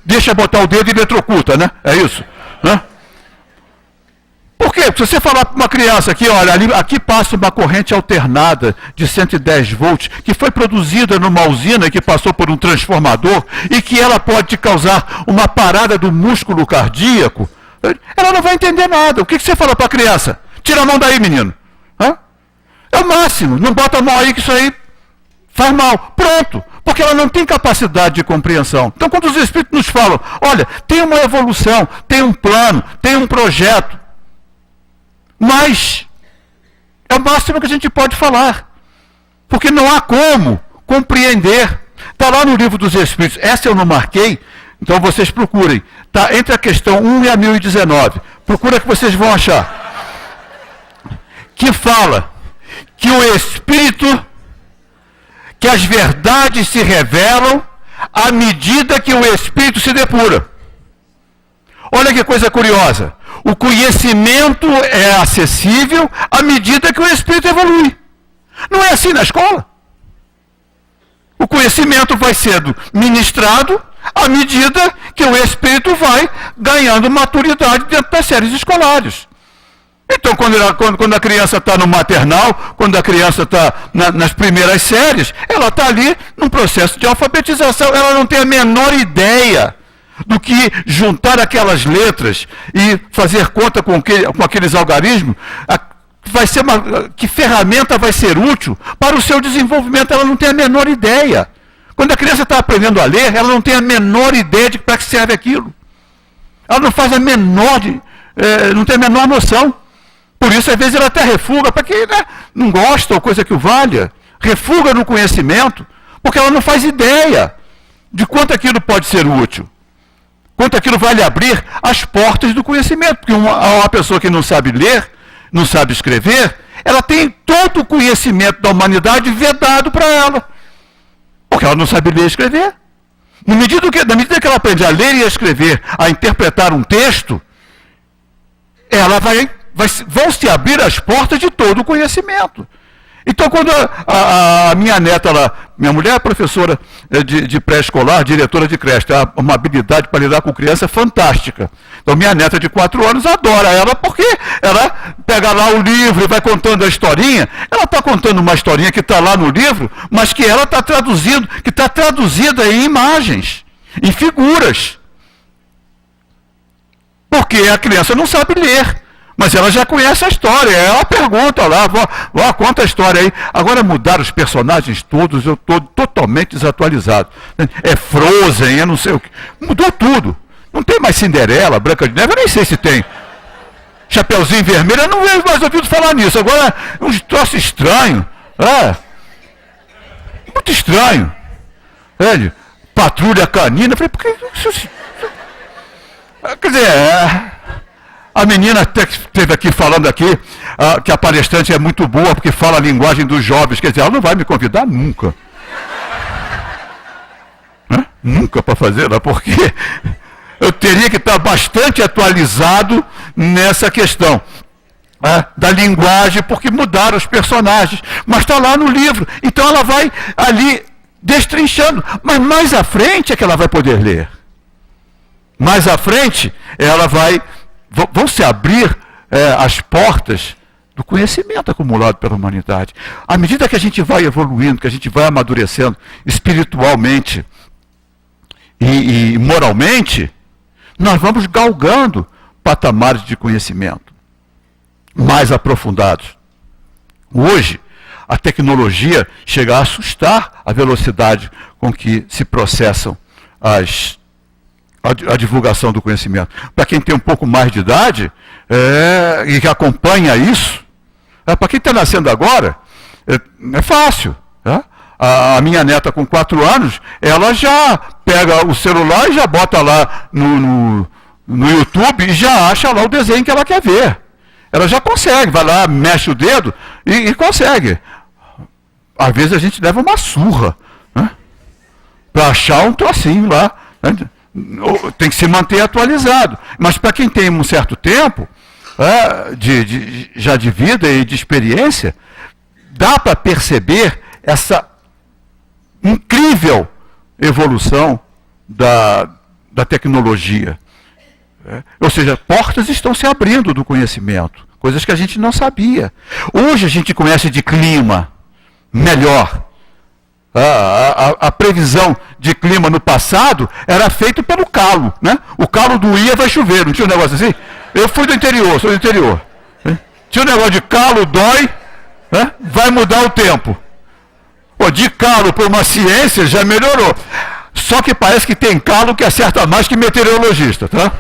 deixa botar o dedo e eletrocuta, né? É isso. Né? Por quê? Porque se você falar para uma criança aqui, olha, aqui passa uma corrente alternada de 110 volts, que foi produzida numa usina que passou por um transformador e que ela pode te causar uma parada do músculo cardíaco, ela não vai entender nada. O que você fala para a criança? Tira a mão daí, menino. Hã? É o máximo. Não bota a mão aí que isso aí faz mal. Pronto. Porque ela não tem capacidade de compreensão. Então, quando os espíritos nos falam, olha, tem uma evolução, tem um plano, tem um projeto, mas é o máximo que a gente pode falar. Porque não há como compreender. Está lá no Livro dos Espíritos. Essa eu não marquei, então vocês procurem. Está entre a questão 1 e a 1019. Procura que vocês vão achar. Que fala que o Espírito, que as verdades se revelam à medida que o Espírito se depura. Olha que coisa curiosa. O conhecimento é acessível à medida que o espírito evolui. Não é assim na escola. O conhecimento vai sendo ministrado à medida que o espírito vai ganhando maturidade dentro das séries escolares. Então, quando a criança está no maternal, quando a criança está nas primeiras séries, ela está ali num processo de alfabetização. Ela não tem a menor ideia do que juntar aquelas letras e fazer conta com aqueles algarismos, que ferramenta vai ser útil para o seu desenvolvimento. Ela não tem a menor ideia. Quando a criança está aprendendo a ler, ela não tem a menor ideia de para que serve aquilo. Ela não faz não tem a menor noção. Por isso, às vezes, ela até refuga, para quem não gosta ou coisa que o valha, refuga no conhecimento, porque ela não faz ideia de quanto aquilo pode ser útil. Quanto aquilo vai lhe abrir as portas do conhecimento. Porque uma pessoa que não sabe ler, não sabe escrever, ela tem todo o conhecimento da humanidade vedado para ela. Porque ela não sabe ler e escrever. Na medida que ela aprende a ler e a escrever, a interpretar um texto, ela vão se abrir as portas de todo o conhecimento. Então, quando a minha neta lá, minha mulher é professora de pré-escolar, diretora de creche, tem uma habilidade para lidar com criança fantástica. Então, minha neta de 4 anos adora ela, porque ela pega lá o livro e vai contando a historinha. Ela está contando uma historinha que está lá no livro, mas que ela está traduzindo, que está traduzida em imagens, em figuras. Porque a criança não sabe ler. Mas ela já conhece a história, ela pergunta lá, vó, conta a história aí. Agora mudaram os personagens todos, eu estou totalmente desatualizado. É Frozen, eu não sei o que. Mudou tudo. Não tem mais Cinderela, Branca de Neve, eu nem sei se tem. Chapeuzinho Vermelho, eu não vejo mais ouvido falar nisso. Agora, é um troço estranho. Muito estranho. Patrulha Canina, eu falei, por que isso? Quer dizer, a menina esteve aqui falando aqui que a palestrante é muito boa porque fala a linguagem dos jovens. Quer dizer, ela não vai me convidar nunca. Nunca para fazer, porque eu teria que estar bastante atualizado nessa questão da linguagem, porque mudaram os personagens. Mas está lá no livro. Então ela vai ali destrinchando. Mas mais à frente é que ela vai poder ler. Mais à frente, vão se abrir as portas do conhecimento acumulado pela humanidade. À medida que a gente vai evoluindo, que a gente vai amadurecendo espiritualmente e moralmente, nós vamos galgando patamares de conhecimento mais aprofundados. Hoje, a tecnologia chega a assustar a velocidade com que se processam a divulgação do conhecimento. Para quem tem um pouco mais de idade e que acompanha isso, para quem está nascendo agora, é fácil. A minha neta com 4 anos, ela já pega o celular e já bota lá no YouTube e já acha lá o desenho que ela quer ver. Ela já consegue, vai lá, mexe o dedo e consegue. Às vezes a gente leva uma surra, né, para achar um trocinho lá. Né? Tem que se manter atualizado. Mas para quem tem um certo tempo, já de vida e de experiência, dá para perceber essa incrível evolução da tecnologia. Ou seja, portas estão se abrindo do conhecimento, coisas que a gente não sabia. Hoje a gente conhece de clima melhor. A previsão de clima no passado era feita pelo calo, né? O calo doía, vai chover, não tinha um negócio assim? Eu fui do interior, sou do interior. Tinha um negócio de calo, dói, né? Vai mudar o tempo. De calo para uma ciência já melhorou. Só que parece que tem calo que acerta mais que meteorologista, tá?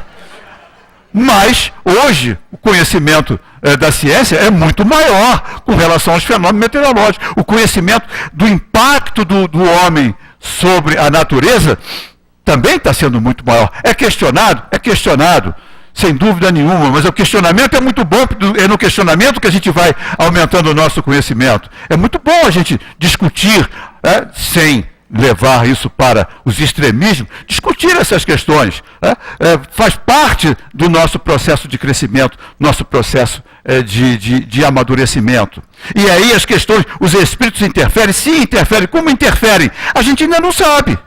Mas, hoje, o conhecimento da ciência é muito maior com relação aos fenômenos meteorológicos. O conhecimento do impacto do homem sobre a natureza também está sendo muito maior. É questionado, sem dúvida nenhuma, mas o questionamento é muito bom, é no questionamento que a gente vai aumentando o nosso conhecimento. É muito bom a gente discutir, sem levar isso para os extremismos, discutir essas questões. Faz parte do nosso processo de crescimento, nosso processo de amadurecimento. E aí as questões, os espíritos interferem, se interferem, como interferem? A gente ainda não sabe.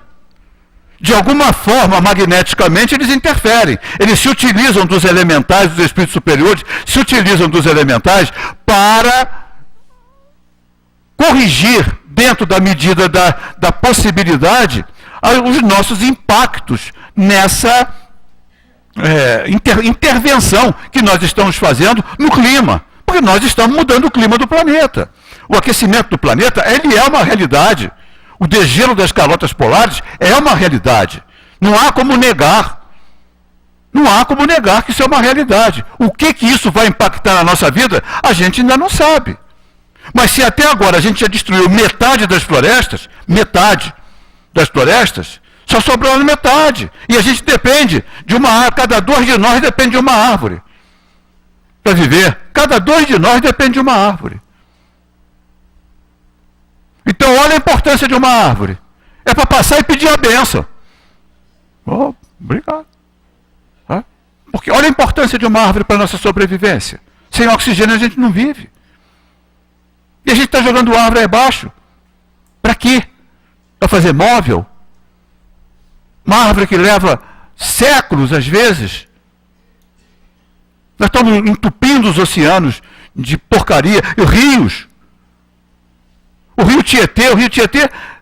De alguma forma, magneticamente, eles interferem. Eles se utilizam dos elementais, dos espíritos superiores, se utilizam dos elementais para corrigir, dentro da medida da possibilidade, os nossos impactos nessa intervenção que nós estamos fazendo no clima. Porque nós estamos mudando o clima do planeta. O aquecimento do planeta, ele é uma realidade. O degelo das calotas polares é uma realidade. Não há como negar. Não há como negar que isso é uma realidade. O que isso vai impactar na nossa vida, a gente ainda não sabe. Mas se até agora a gente já destruiu metade das florestas, só sobrou metade. E a gente depende de uma árvore. Cada 2 de nós depende de uma árvore para viver. Cada 2 de nós depende de uma árvore. Então, olha a importância de uma árvore. É para passar e pedir a bênção. Obrigado. Porque olha a importância de uma árvore para a nossa sobrevivência. Sem oxigênio a gente não vive. E a gente está jogando árvore aí abaixo. Para quê? Para fazer móvel? Uma árvore que leva séculos, às vezes. Nós estamos entupindo os oceanos de porcaria. E rios. O rio Tietê,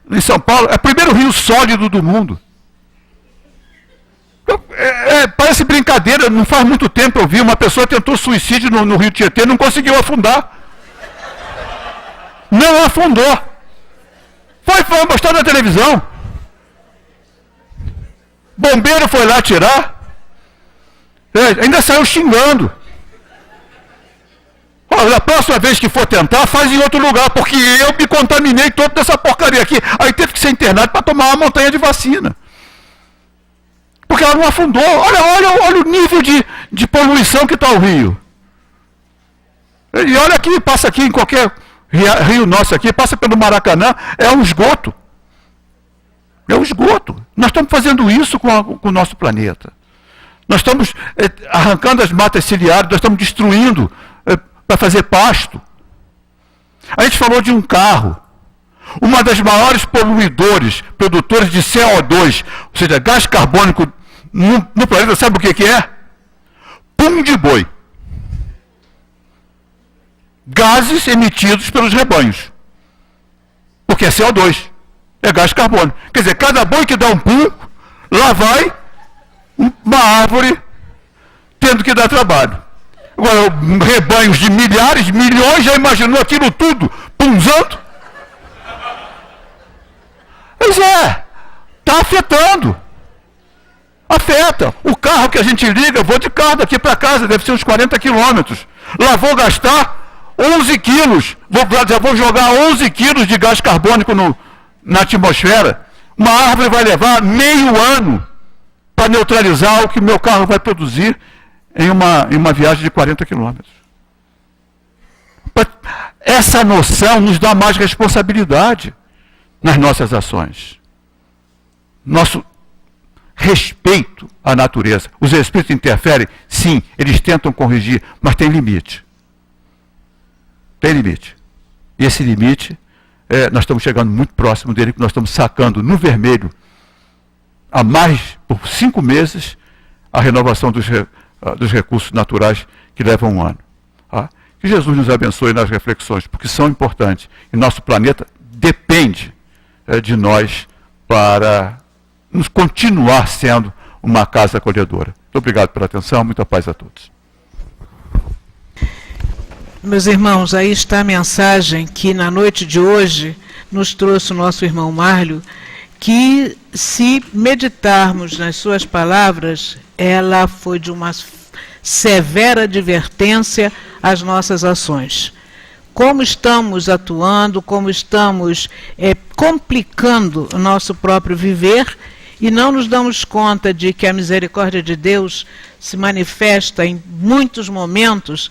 em São Paulo, é o primeiro rio sólido do mundo. Parece brincadeira, não faz muito tempo eu vi, uma pessoa tentou suicídio no rio Tietê, não conseguiu afundar. Não afundou. Foi mostrado na televisão. Bombeiro foi lá tirar. Ainda saiu xingando. Da próxima vez que for tentar, faz em outro lugar, porque eu me contaminei todo dessa porcaria aqui. Aí teve que ser internado para tomar uma montanha de vacina. Porque ela não afundou. Olha o nível de poluição que está o rio. E olha aqui, passa aqui em qualquer rio nosso aqui, passa pelo Maracanã, é um esgoto. É um esgoto. Nós estamos fazendo isso com o nosso planeta. Nós estamos arrancando as matas ciliares, nós estamos destruindo para fazer pasto. A gente falou de um carro. Uma das maiores produtores de CO2, ou seja, gás carbônico no planeta, sabe o que é? Pum de boi. Gases emitidos pelos rebanhos. Porque é CO2. É gás carbono. Quer dizer, cada boi que dá um pum, lá vai uma árvore tendo que dar trabalho. Agora, rebanhos de milhares, milhões, já imaginou aquilo tudo punzando? Pois é, está afetando. Afeta. O carro que a gente liga, eu vou de carro daqui para casa, deve ser uns 40 quilômetros. Lá vou gastar 11 quilos, já vou jogar 11 quilos de gás carbônico na atmosfera. Uma árvore vai levar meio ano para neutralizar o que meu carro vai produzir em uma viagem de 40 quilômetros. Essa noção nos dá mais responsabilidade nas nossas ações. Nosso respeito à natureza. Os espíritos interferem? Sim, eles tentam corrigir, mas tem limite. Tem limite. E esse limite, nós estamos chegando muito próximo dele, nós estamos sacando no vermelho, há mais, por 5 meses, a renovação dos recursos naturais que levam um ano. Tá? Que Jesus nos abençoe nas reflexões, porque são importantes. E nosso planeta depende de nós para nos continuar sendo uma casa acolhedora. Muito obrigado pela atenção, muita paz a todos. Meus irmãos, aí está a mensagem que na noite de hoje nos trouxe o nosso irmão Márlio, que se meditarmos nas suas palavras, ela foi de uma severa advertência às nossas ações. Como estamos atuando, como estamos complicando o nosso próprio viver e não nos damos conta de que a misericórdia de Deus se manifesta em muitos momentos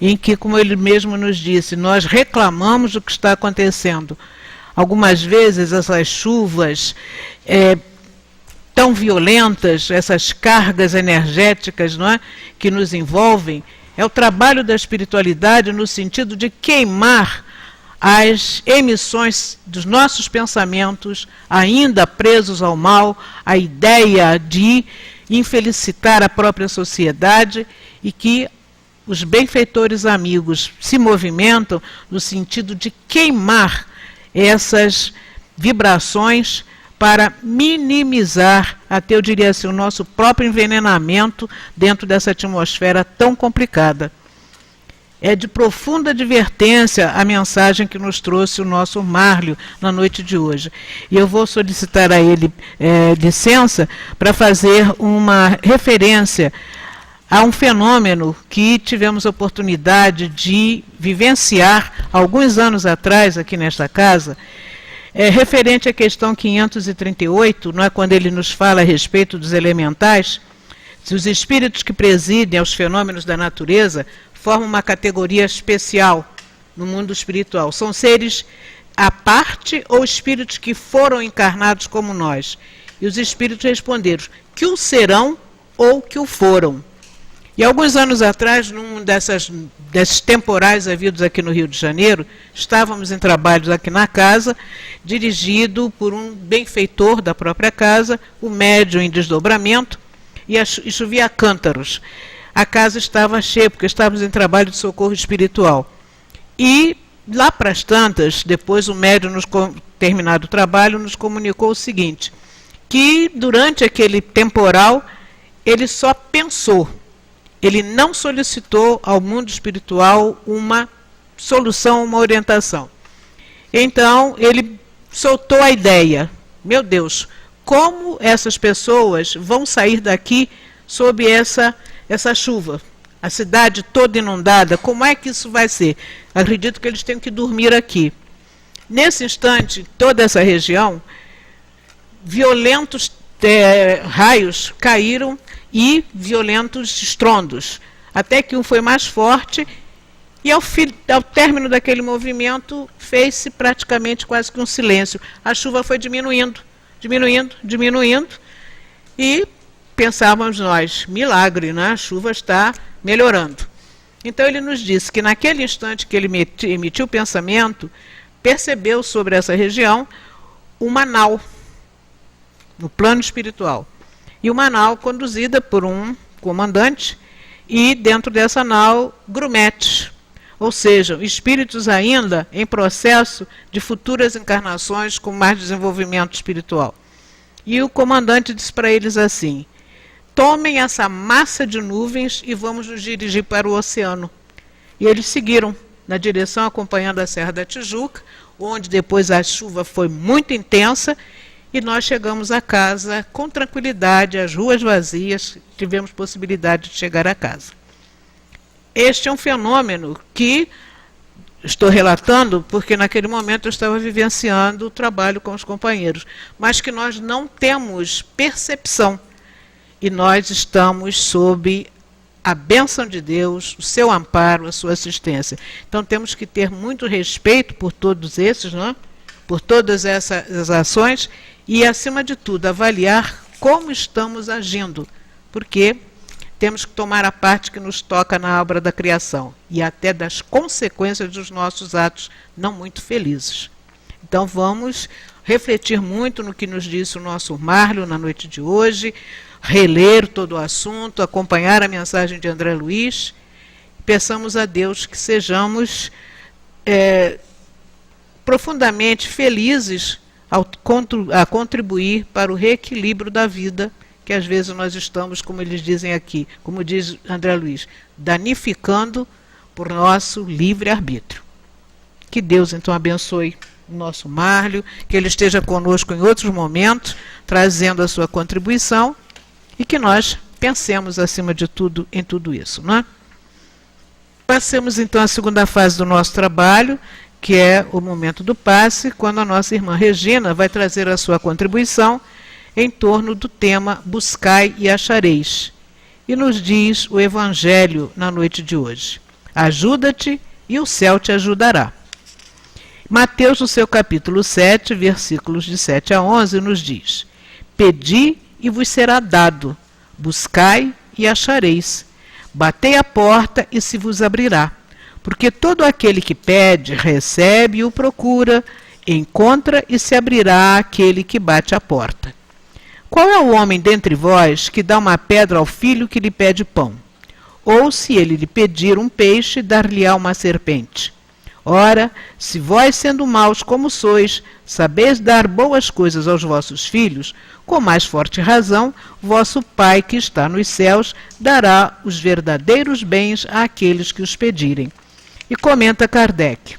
em que, como ele mesmo nos disse, nós reclamamos do que está acontecendo. Algumas vezes essas chuvas tão violentas, essas cargas energéticas, não é, que nos envolvem, é o trabalho da espiritualidade no sentido de queimar as emissões dos nossos pensamentos, ainda presos ao mal, a ideia de infelicitar a própria sociedade, e que os benfeitores amigos se movimentam no sentido de queimar essas vibrações para minimizar, até eu diria assim, o nosso próprio envenenamento dentro dessa atmosfera tão complicada. É de profunda advertência a mensagem que nos trouxe o nosso Márlio na noite de hoje. E eu vou solicitar a ele licença para fazer uma referência a um fenômeno que tivemos a oportunidade de vivenciar alguns anos atrás aqui nesta casa, referente à questão 538, não é, quando ele nos fala a respeito dos elementais, se os espíritos que presidem aos fenômenos da natureza formam uma categoria especial no mundo espiritual. São seres à parte ou espíritos que foram encarnados como nós? E os espíritos responderam que o serão ou que o foram. E alguns anos atrás, num desses temporais havidos aqui no Rio de Janeiro, estávamos em trabalhos aqui na casa, dirigido por um benfeitor da própria casa, o médium em desdobramento, e chovia cântaros. A casa estava cheia, porque estávamos em trabalho de socorro espiritual. E lá para as tantas, depois o médium, terminado o trabalho, nos comunicou o seguinte, que durante aquele temporal, ele só pensou. Ele não solicitou ao mundo espiritual uma solução, uma orientação. Então, ele soltou a ideia. Meu Deus, como essas pessoas vão sair daqui sob essa chuva? A cidade toda inundada, como é que isso vai ser? Acredito que eles tenham que dormir aqui. Nesse instante, toda essa região, violentos raios caíram e violentos estrondos, até que um foi mais forte e ao término daquele movimento fez-se praticamente quase que um silêncio. A chuva foi diminuindo, e pensávamos nós, milagre, né? A chuva está melhorando. Então ele nos disse que naquele instante que ele emitiu o pensamento, percebeu sobre essa região uma nau, no plano espiritual. e uma nau conduzida por um comandante, e dentro dessa nau, grumetes, ou seja, espíritos ainda em processo de futuras encarnações com mais desenvolvimento espiritual. E o comandante disse para eles assim: tomem essa massa de nuvens e vamos nos dirigir para o oceano. E eles seguiram na direção, acompanhando a Serra da Tijuca, onde depois a chuva foi muito intensa, e nós chegamos a casa com tranquilidade, as ruas vazias, tivemos possibilidade de chegar a casa. Este é um fenômeno que estou relatando porque naquele momento eu estava vivenciando o trabalho com os companheiros, mas que nós não temos percepção, e nós estamos sob a bênção de Deus, o seu amparo, a sua assistência. Então temos que ter muito respeito por todos esses, não? Por todas essas ações, e acima de tudo avaliar como estamos agindo, porque temos que tomar a parte que nos toca na obra da criação e até das consequências dos nossos atos não muito felizes. Então vamos refletir muito no que nos disse o nosso Márlio na noite de hoje, reler todo o assunto, acompanhar a mensagem de André Luiz. Peçamos a Deus que sejamos profundamente felizes a contribuir para o reequilíbrio da vida, que às vezes nós estamos, como eles dizem aqui, como diz André Luiz, danificando por nosso livre-arbítrio. Que Deus então abençoe o nosso Márlio, que ele esteja conosco em outros momentos, trazendo a sua contribuição, e que nós pensemos, acima de tudo, em tudo isso, não é? Passemos então à segunda fase do nosso trabalho, que é o momento do passe, quando a nossa irmã Regina vai trazer a sua contribuição em torno do tema Buscai e achareis. E nos diz o Evangelho na noite de hoje: ajuda-te e o céu te ajudará. Mateus, no seu capítulo 7, versículos de 7 a 11, nos diz: pedi e vos será dado, buscai e achareis, batei a porta e se vos abrirá. Porque todo aquele que pede, recebe e o procura, encontra e se abrirá àquele que bate à porta. Qual é o homem dentre vós que dá uma pedra ao filho que lhe pede pão? Ou se ele lhe pedir um peixe, dar-lhe-á uma serpente? Ora, se vós, sendo maus como sois, sabeis dar boas coisas aos vossos filhos, com mais forte razão, vosso Pai que está nos céus dará os verdadeiros bens àqueles que os pedirem. E comenta Kardec: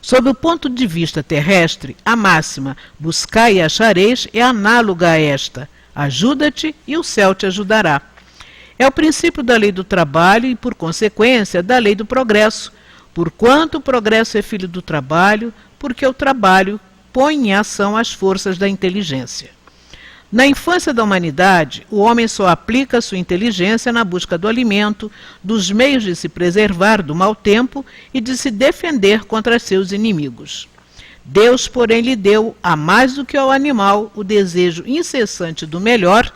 sob o ponto de vista terrestre, a máxima buscai e achareis é análoga a esta: ajuda-te e o céu te ajudará. É o princípio da lei do trabalho e, por consequência, da lei do progresso, porquanto o progresso é filho do trabalho, porque o trabalho põe em ação as forças da inteligência. Na infância da humanidade, o homem só aplica sua inteligência na busca do alimento, dos meios de se preservar do mau tempo e de se defender contra seus inimigos. Deus, porém, lhe deu, a mais do que ao animal, o desejo incessante do melhor,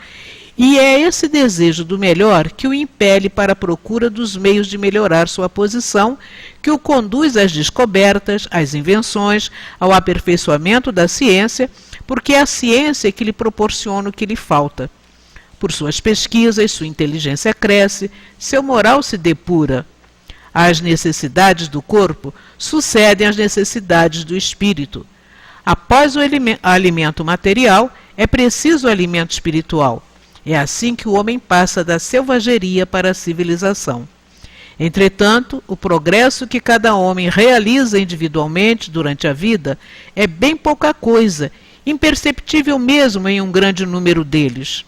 e é esse desejo do melhor que o impele para a procura dos meios de melhorar sua posição, que o conduz às descobertas, às invenções, ao aperfeiçoamento da ciência, porque é a ciência que lhe proporciona o que lhe falta. Por suas pesquisas, sua inteligência cresce, seu moral se depura. Às necessidades do corpo sucedem as necessidades do espírito. Após o alimento material, é preciso o alimento espiritual. É assim que o homem passa da selvageria para a civilização. Entretanto, o progresso que cada homem realiza individualmente durante a vida é bem pouca coisa, imperceptível mesmo em um grande número deles.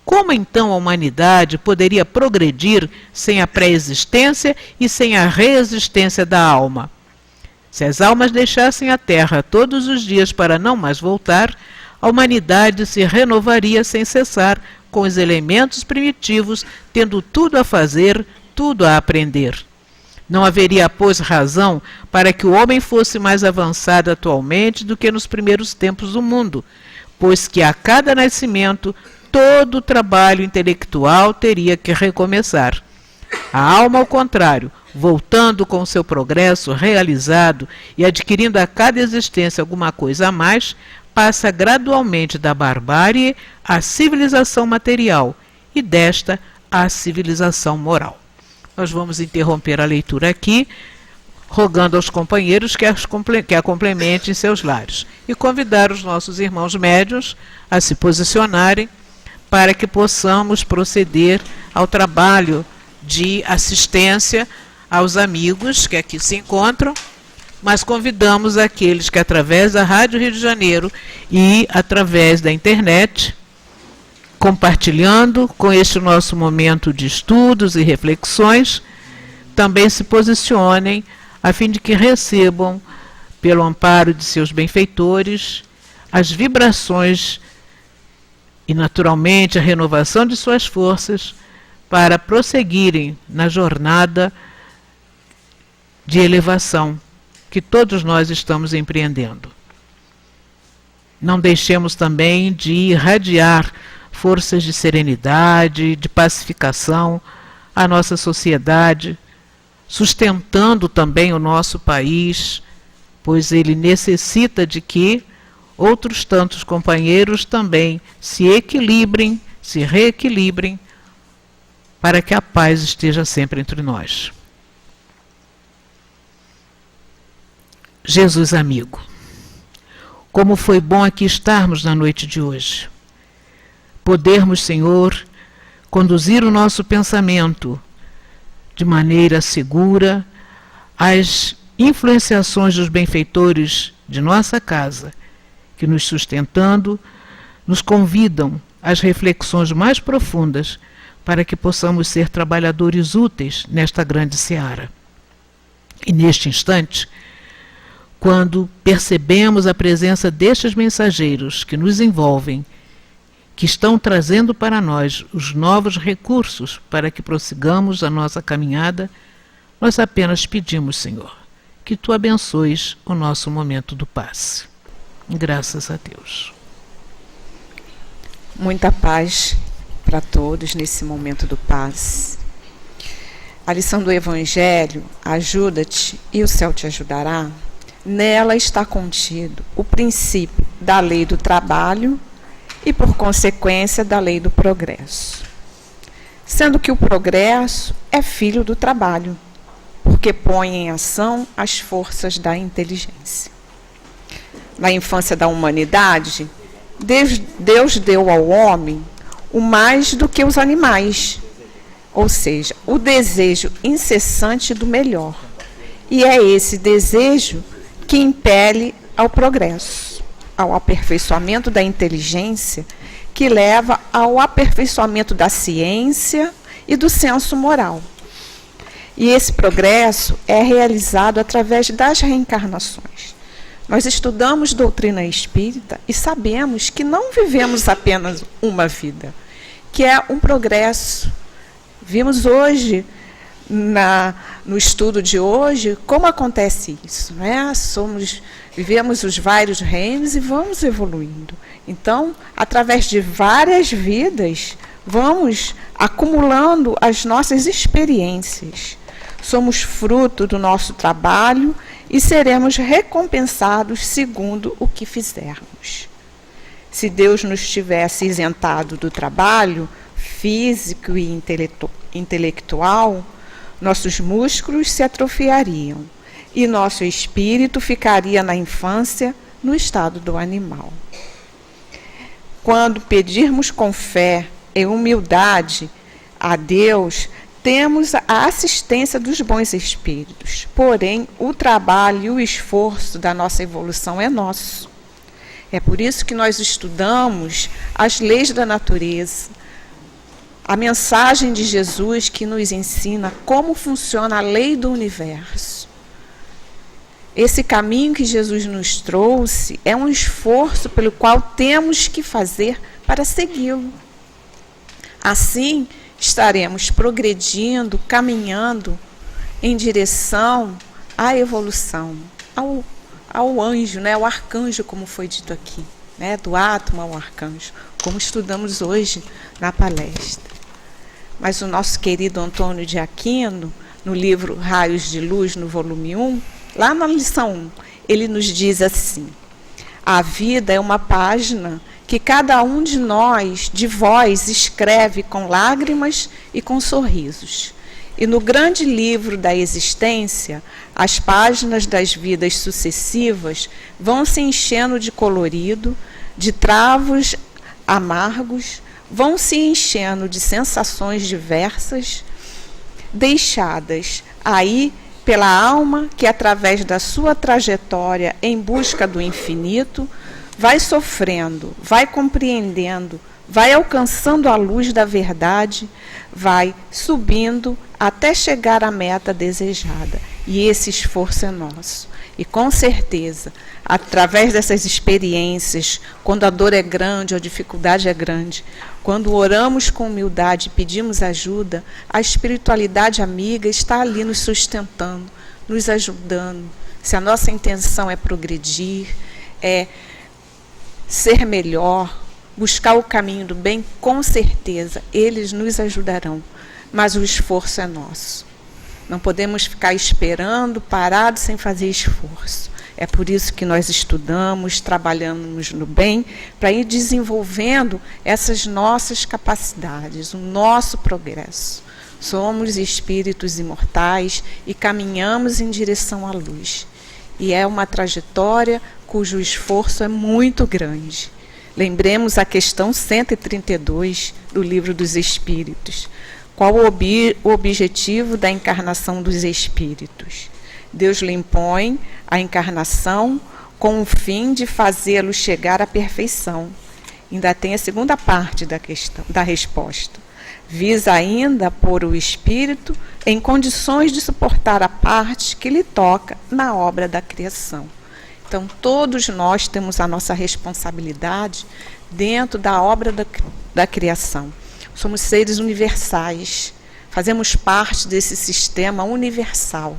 Como então a humanidade poderia progredir sem a pré-existência e sem a reexistência da alma? Se as almas deixassem a Terra todos os dias para não mais voltar, a humanidade se renovaria sem cessar com os elementos primitivos, tendo tudo a fazer, tudo a aprender. Não haveria, pois, razão para que o homem fosse mais avançado atualmente do que nos primeiros tempos do mundo, pois que a cada nascimento todo o trabalho intelectual teria que recomeçar. A alma, ao contrário, voltando com seu progresso realizado e adquirindo a cada existência alguma coisa a mais, passa gradualmente da barbárie à civilização material e desta à civilização moral. Nós vamos interromper a leitura aqui, rogando aos companheiros que a complementem em seus lares e convidar os nossos irmãos médiuns a se posicionarem para que possamos proceder ao trabalho de assistência aos amigos que aqui se encontram, mas convidamos aqueles que através da Rádio Rio de Janeiro e através da internet, compartilhando com este nosso momento de estudos e reflexões, também se posicionem a fim de que recebam, pelo amparo de seus benfeitores, as vibrações e, naturalmente, a renovação de suas forças para prosseguirem na jornada de elevação que todos nós estamos empreendendo. Não deixemos também de irradiar forças de serenidade, de pacificação à nossa sociedade, sustentando também o nosso país, pois ele necessita de que outros tantos companheiros também se equilibrem, se reequilibrem, para que a paz esteja sempre entre nós. Jesus amigo, como foi bom aqui estarmos na noite de hoje. Podermos, Senhor, conduzir o nosso pensamento de maneira segura às influenciações dos benfeitores de nossa casa, que nos sustentando, nos convidam às reflexões mais profundas para que possamos ser trabalhadores úteis nesta grande seara. E neste instante, quando percebemos a presença destes mensageiros que nos envolvem, que estão trazendo para nós os novos recursos para que prossigamos a nossa caminhada, nós apenas pedimos, Senhor, que Tu abençoes o nosso momento do passe. Graças a Deus. Muita paz para todos nesse momento do passe. A lição do Evangelho, ajuda-te e o céu te ajudará, nela está contido o princípio da lei do trabalho e, por consequência, da lei do progresso. Sendo que o progresso é filho do trabalho, porque põe em ação as forças da inteligência. Na infância da humanidade, Deus deu ao homem o mais do que os animais, ou seja, o desejo incessante do melhor. E é esse desejo que impele ao progresso, ao aperfeiçoamento da inteligência, que leva ao aperfeiçoamento da ciência e do senso moral. E esse progresso é realizado através das reencarnações. Nós estudamos doutrina espírita e sabemos que não vivemos apenas uma vida, que é um progresso. Vimos hoje, no estudo de hoje, como acontece isso, não é? Vivemos os vários reinos e vamos evoluindo. Então, através de várias vidas, vamos acumulando as nossas experiências. Somos fruto do nosso trabalho e seremos recompensados segundo o que fizermos. Se Deus nos tivesse isentado do trabalho físico e intelectual, nossos músculos se atrofiariam e nosso espírito ficaria na infância no estado do animal. Quando pedirmos com fé e humildade a Deus, temos a assistência dos bons espíritos. Porém, o trabalho e o esforço da nossa evolução é nosso. É por isso que nós estudamos as leis da natureza, a mensagem de Jesus que nos ensina como funciona a lei do universo. Esse caminho que Jesus nos trouxe é um esforço pelo qual temos que fazer para segui-lo. Assim, estaremos progredindo, caminhando em direção à evolução, ao anjo, né, ao arcanjo, como foi dito aqui, né, do átomo ao arcanjo, como estudamos hoje na palestra. Mas o nosso querido Antônio de Aquino, no livro Raios de Luz, no volume 1, lá na lição 1, ele nos diz assim: A vida é uma página que cada um de nós, de vós, escreve com lágrimas e com sorrisos. E no grande livro da existência, as páginas das vidas sucessivas vão se enchendo de colorido, de travos amargos, vão se enchendo de sensações diversas, deixadas aí pela alma que, através da sua trajetória em busca do infinito, vai sofrendo, vai compreendendo, vai alcançando a luz da verdade, vai subindo até chegar à meta desejada. E esse esforço é nosso. E com certeza, através dessas experiências, quando a dor é grande, a dificuldade é grande, quando oramos com humildade e pedimos ajuda, a espiritualidade amiga está ali nos sustentando, nos ajudando. Se a nossa intenção é progredir, é ser melhor, buscar o caminho do bem, com certeza eles nos ajudarão, mas o esforço é nosso. Não podemos ficar esperando, parados, sem fazer esforço. É por isso que nós estudamos, trabalhamos no bem, para ir desenvolvendo essas nossas capacidades, o nosso progresso. Somos espíritos imortais e caminhamos em direção à luz. E é uma trajetória cujo esforço é muito grande. Lembremos a questão 132 do Livro dos Espíritos. Qual o objetivo da encarnação dos espíritos? Deus lhe impõe a encarnação com o fim de fazê-lo chegar à perfeição. Ainda tem a segunda parte da questão, da resposta. Visa ainda pôr o espírito em condições de suportar a parte que lhe toca na obra da criação. Então, todos nós temos a nossa responsabilidade dentro da obra da criação. Somos seres universais, fazemos parte desse sistema universal,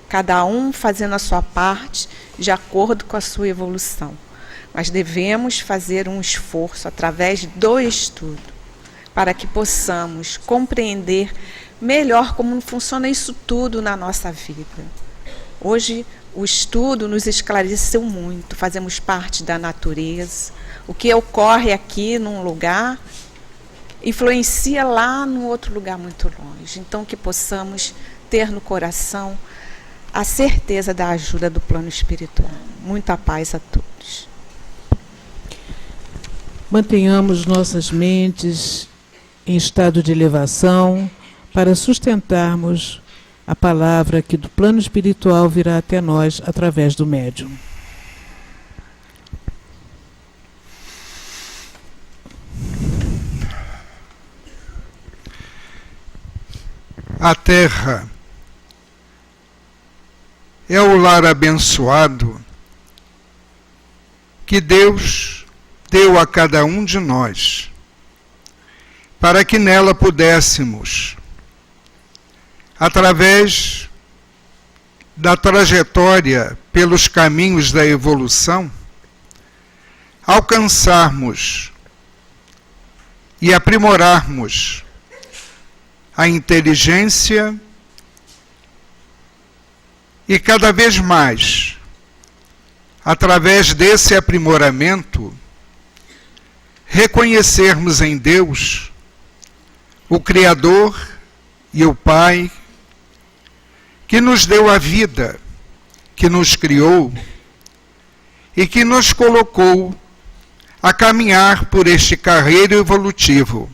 cada um fazendo a sua parte de acordo com a sua evolução. Mas devemos fazer um esforço através do estudo, para que possamos compreender melhor como funciona isso tudo na nossa vida. Hoje, o estudo nos esclareceu muito, fazemos parte da natureza. O que ocorre aqui num lugar influencia lá no outro lugar muito longe. Então, que possamos ter no coração a certeza da ajuda do plano espiritual. Muita paz a todos. Mantenhamos nossas mentes em estado de elevação para sustentarmos a palavra que do plano espiritual virá até nós através do médium. A terra é o lar abençoado que Deus deu a cada um de nós, para que nela pudéssemos, através da trajetória pelos caminhos da evolução, alcançarmos e aprimorarmos a inteligência e cada vez mais, através desse aprimoramento, reconhecermos em Deus o Criador e o Pai que nos deu a vida, que nos criou e que nos colocou a caminhar por este carreiro evolutivo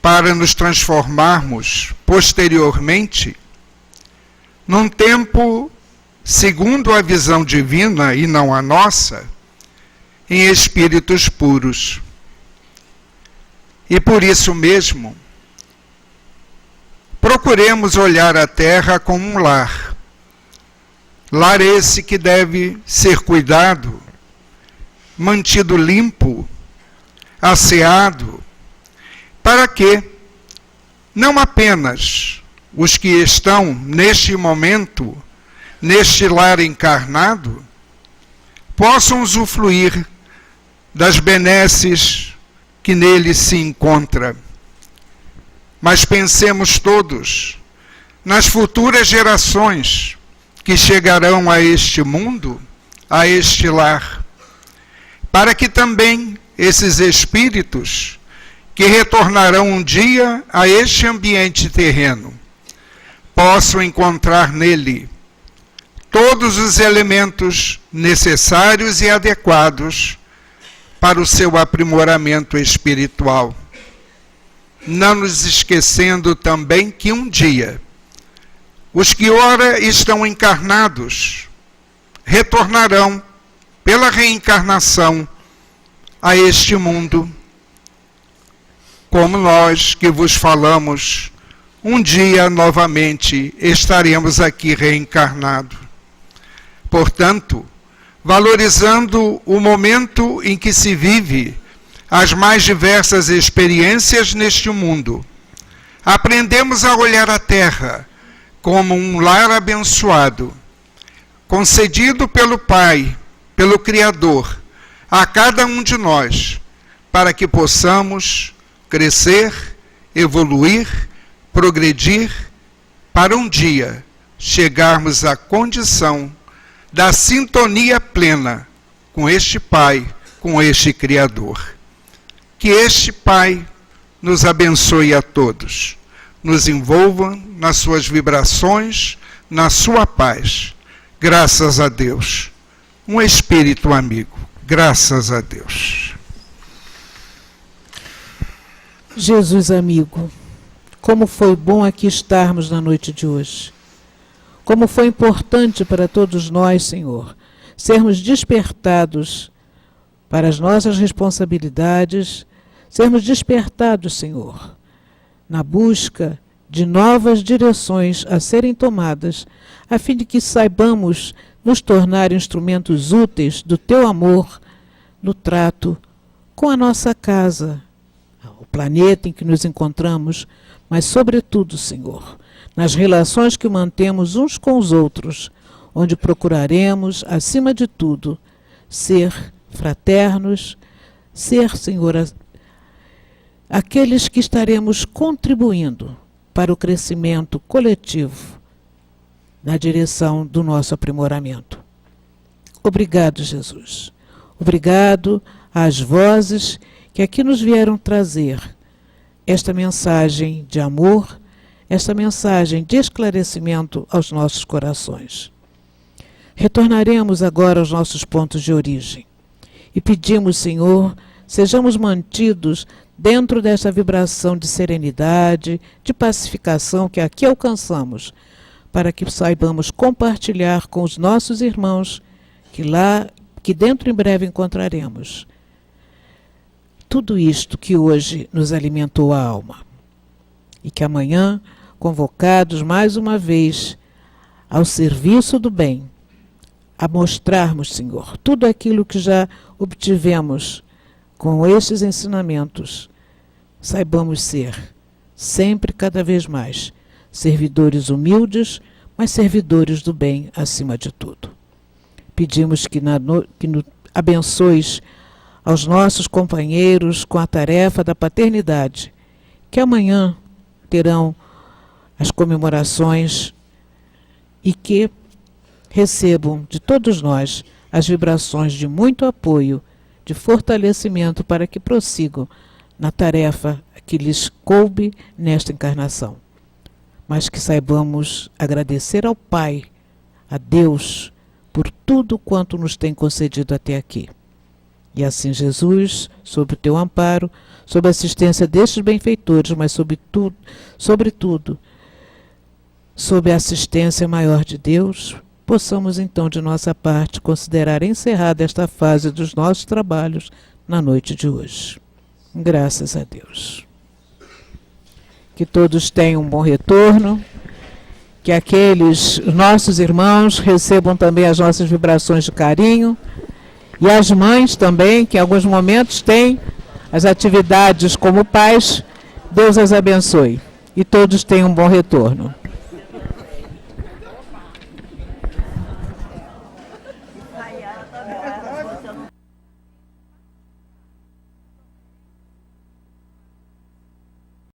para nos transformarmos posteriormente num tempo, segundo a visão divina e não a nossa, em espíritos puros. E por isso mesmo, procuremos olhar a terra como um lar. Lar esse que deve ser cuidado, mantido limpo, asseado, para que não apenas os que estão neste momento, neste lar encarnado, possam usufruir das benesses que nele se encontra. Mas pensemos todos nas futuras gerações que chegarão a este mundo, a este lar, para que também esses espíritos que retornarão um dia a este ambiente terreno possam encontrar nele todos os elementos necessários e adequados para o seu aprimoramento espiritual. Não nos esquecendo também que um dia os que ora estão encarnados retornarão pela reencarnação a este mundo, como nós que vos falamos, um dia novamente estaremos aqui reencarnados. Portanto, valorizando o momento em que se vive as mais diversas experiências neste mundo, aprendemos a olhar a Terra como um lar abençoado, concedido pelo Pai, pelo Criador, a cada um de nós, para que possamos crescer, evoluir, progredir, para um dia chegarmos à condição da sintonia plena com este Pai, com este Criador. Que este Pai nos abençoe a todos, nos envolva nas suas vibrações, na sua paz. Graças a Deus. Um espírito amigo. Graças a Deus. Jesus amigo, como foi bom aqui estarmos na noite de hoje. Como foi importante para todos nós, Senhor, sermos despertados para as nossas responsabilidades, sermos despertados, Senhor, na busca de novas direções a serem tomadas, a fim de que saibamos nos tornar instrumentos úteis do Teu amor no trato com a nossa casa, o planeta em que nos encontramos, mas, sobretudo, Senhor, nas relações que mantemos uns com os outros, onde procuraremos, acima de tudo, ser fraternos, ser, Senhor, aqueles que estaremos contribuindo para o crescimento coletivo na direção do nosso aprimoramento. Obrigado, Jesus. Obrigado às vozes que aqui nos vieram trazer esta mensagem de amor, esta mensagem de esclarecimento aos nossos corações. Retornaremos agora aos nossos pontos de origem e pedimos, Senhor, sejamos mantidos dentro dessa vibração de serenidade, de pacificação que aqui alcançamos, para que saibamos compartilhar com os nossos irmãos que dentro em breve encontraremos. Tudo isto que hoje nos alimentou a alma. E que amanhã, convocados mais uma vez ao serviço do bem, a mostrarmos, Senhor, tudo aquilo que já obtivemos com estes ensinamentos, saibamos ser, sempre cada vez mais, servidores humildes, mas servidores do bem acima de tudo. Pedimos que abençoes aos nossos companheiros com a tarefa da paternidade, que amanhã terão as comemorações e que recebam de todos nós as vibrações de muito apoio, de fortalecimento para que prossigam na tarefa que lhes coube nesta encarnação. Mas que saibamos agradecer ao Pai, a Deus, por tudo quanto nos tem concedido até aqui. E assim, Jesus, sob o teu amparo, sob a assistência destes benfeitores, mas sobretudo, sob a assistência maior de Deus, possamos então, de nossa parte, considerar encerrada esta fase dos nossos trabalhos na noite de hoje. Graças a Deus. Que todos tenham um bom retorno, que aqueles nossos irmãos recebam também as nossas vibrações de carinho, e as mães também, que em alguns momentos têm as atividades como pais, Deus as abençoe. E todos tenham um bom retorno.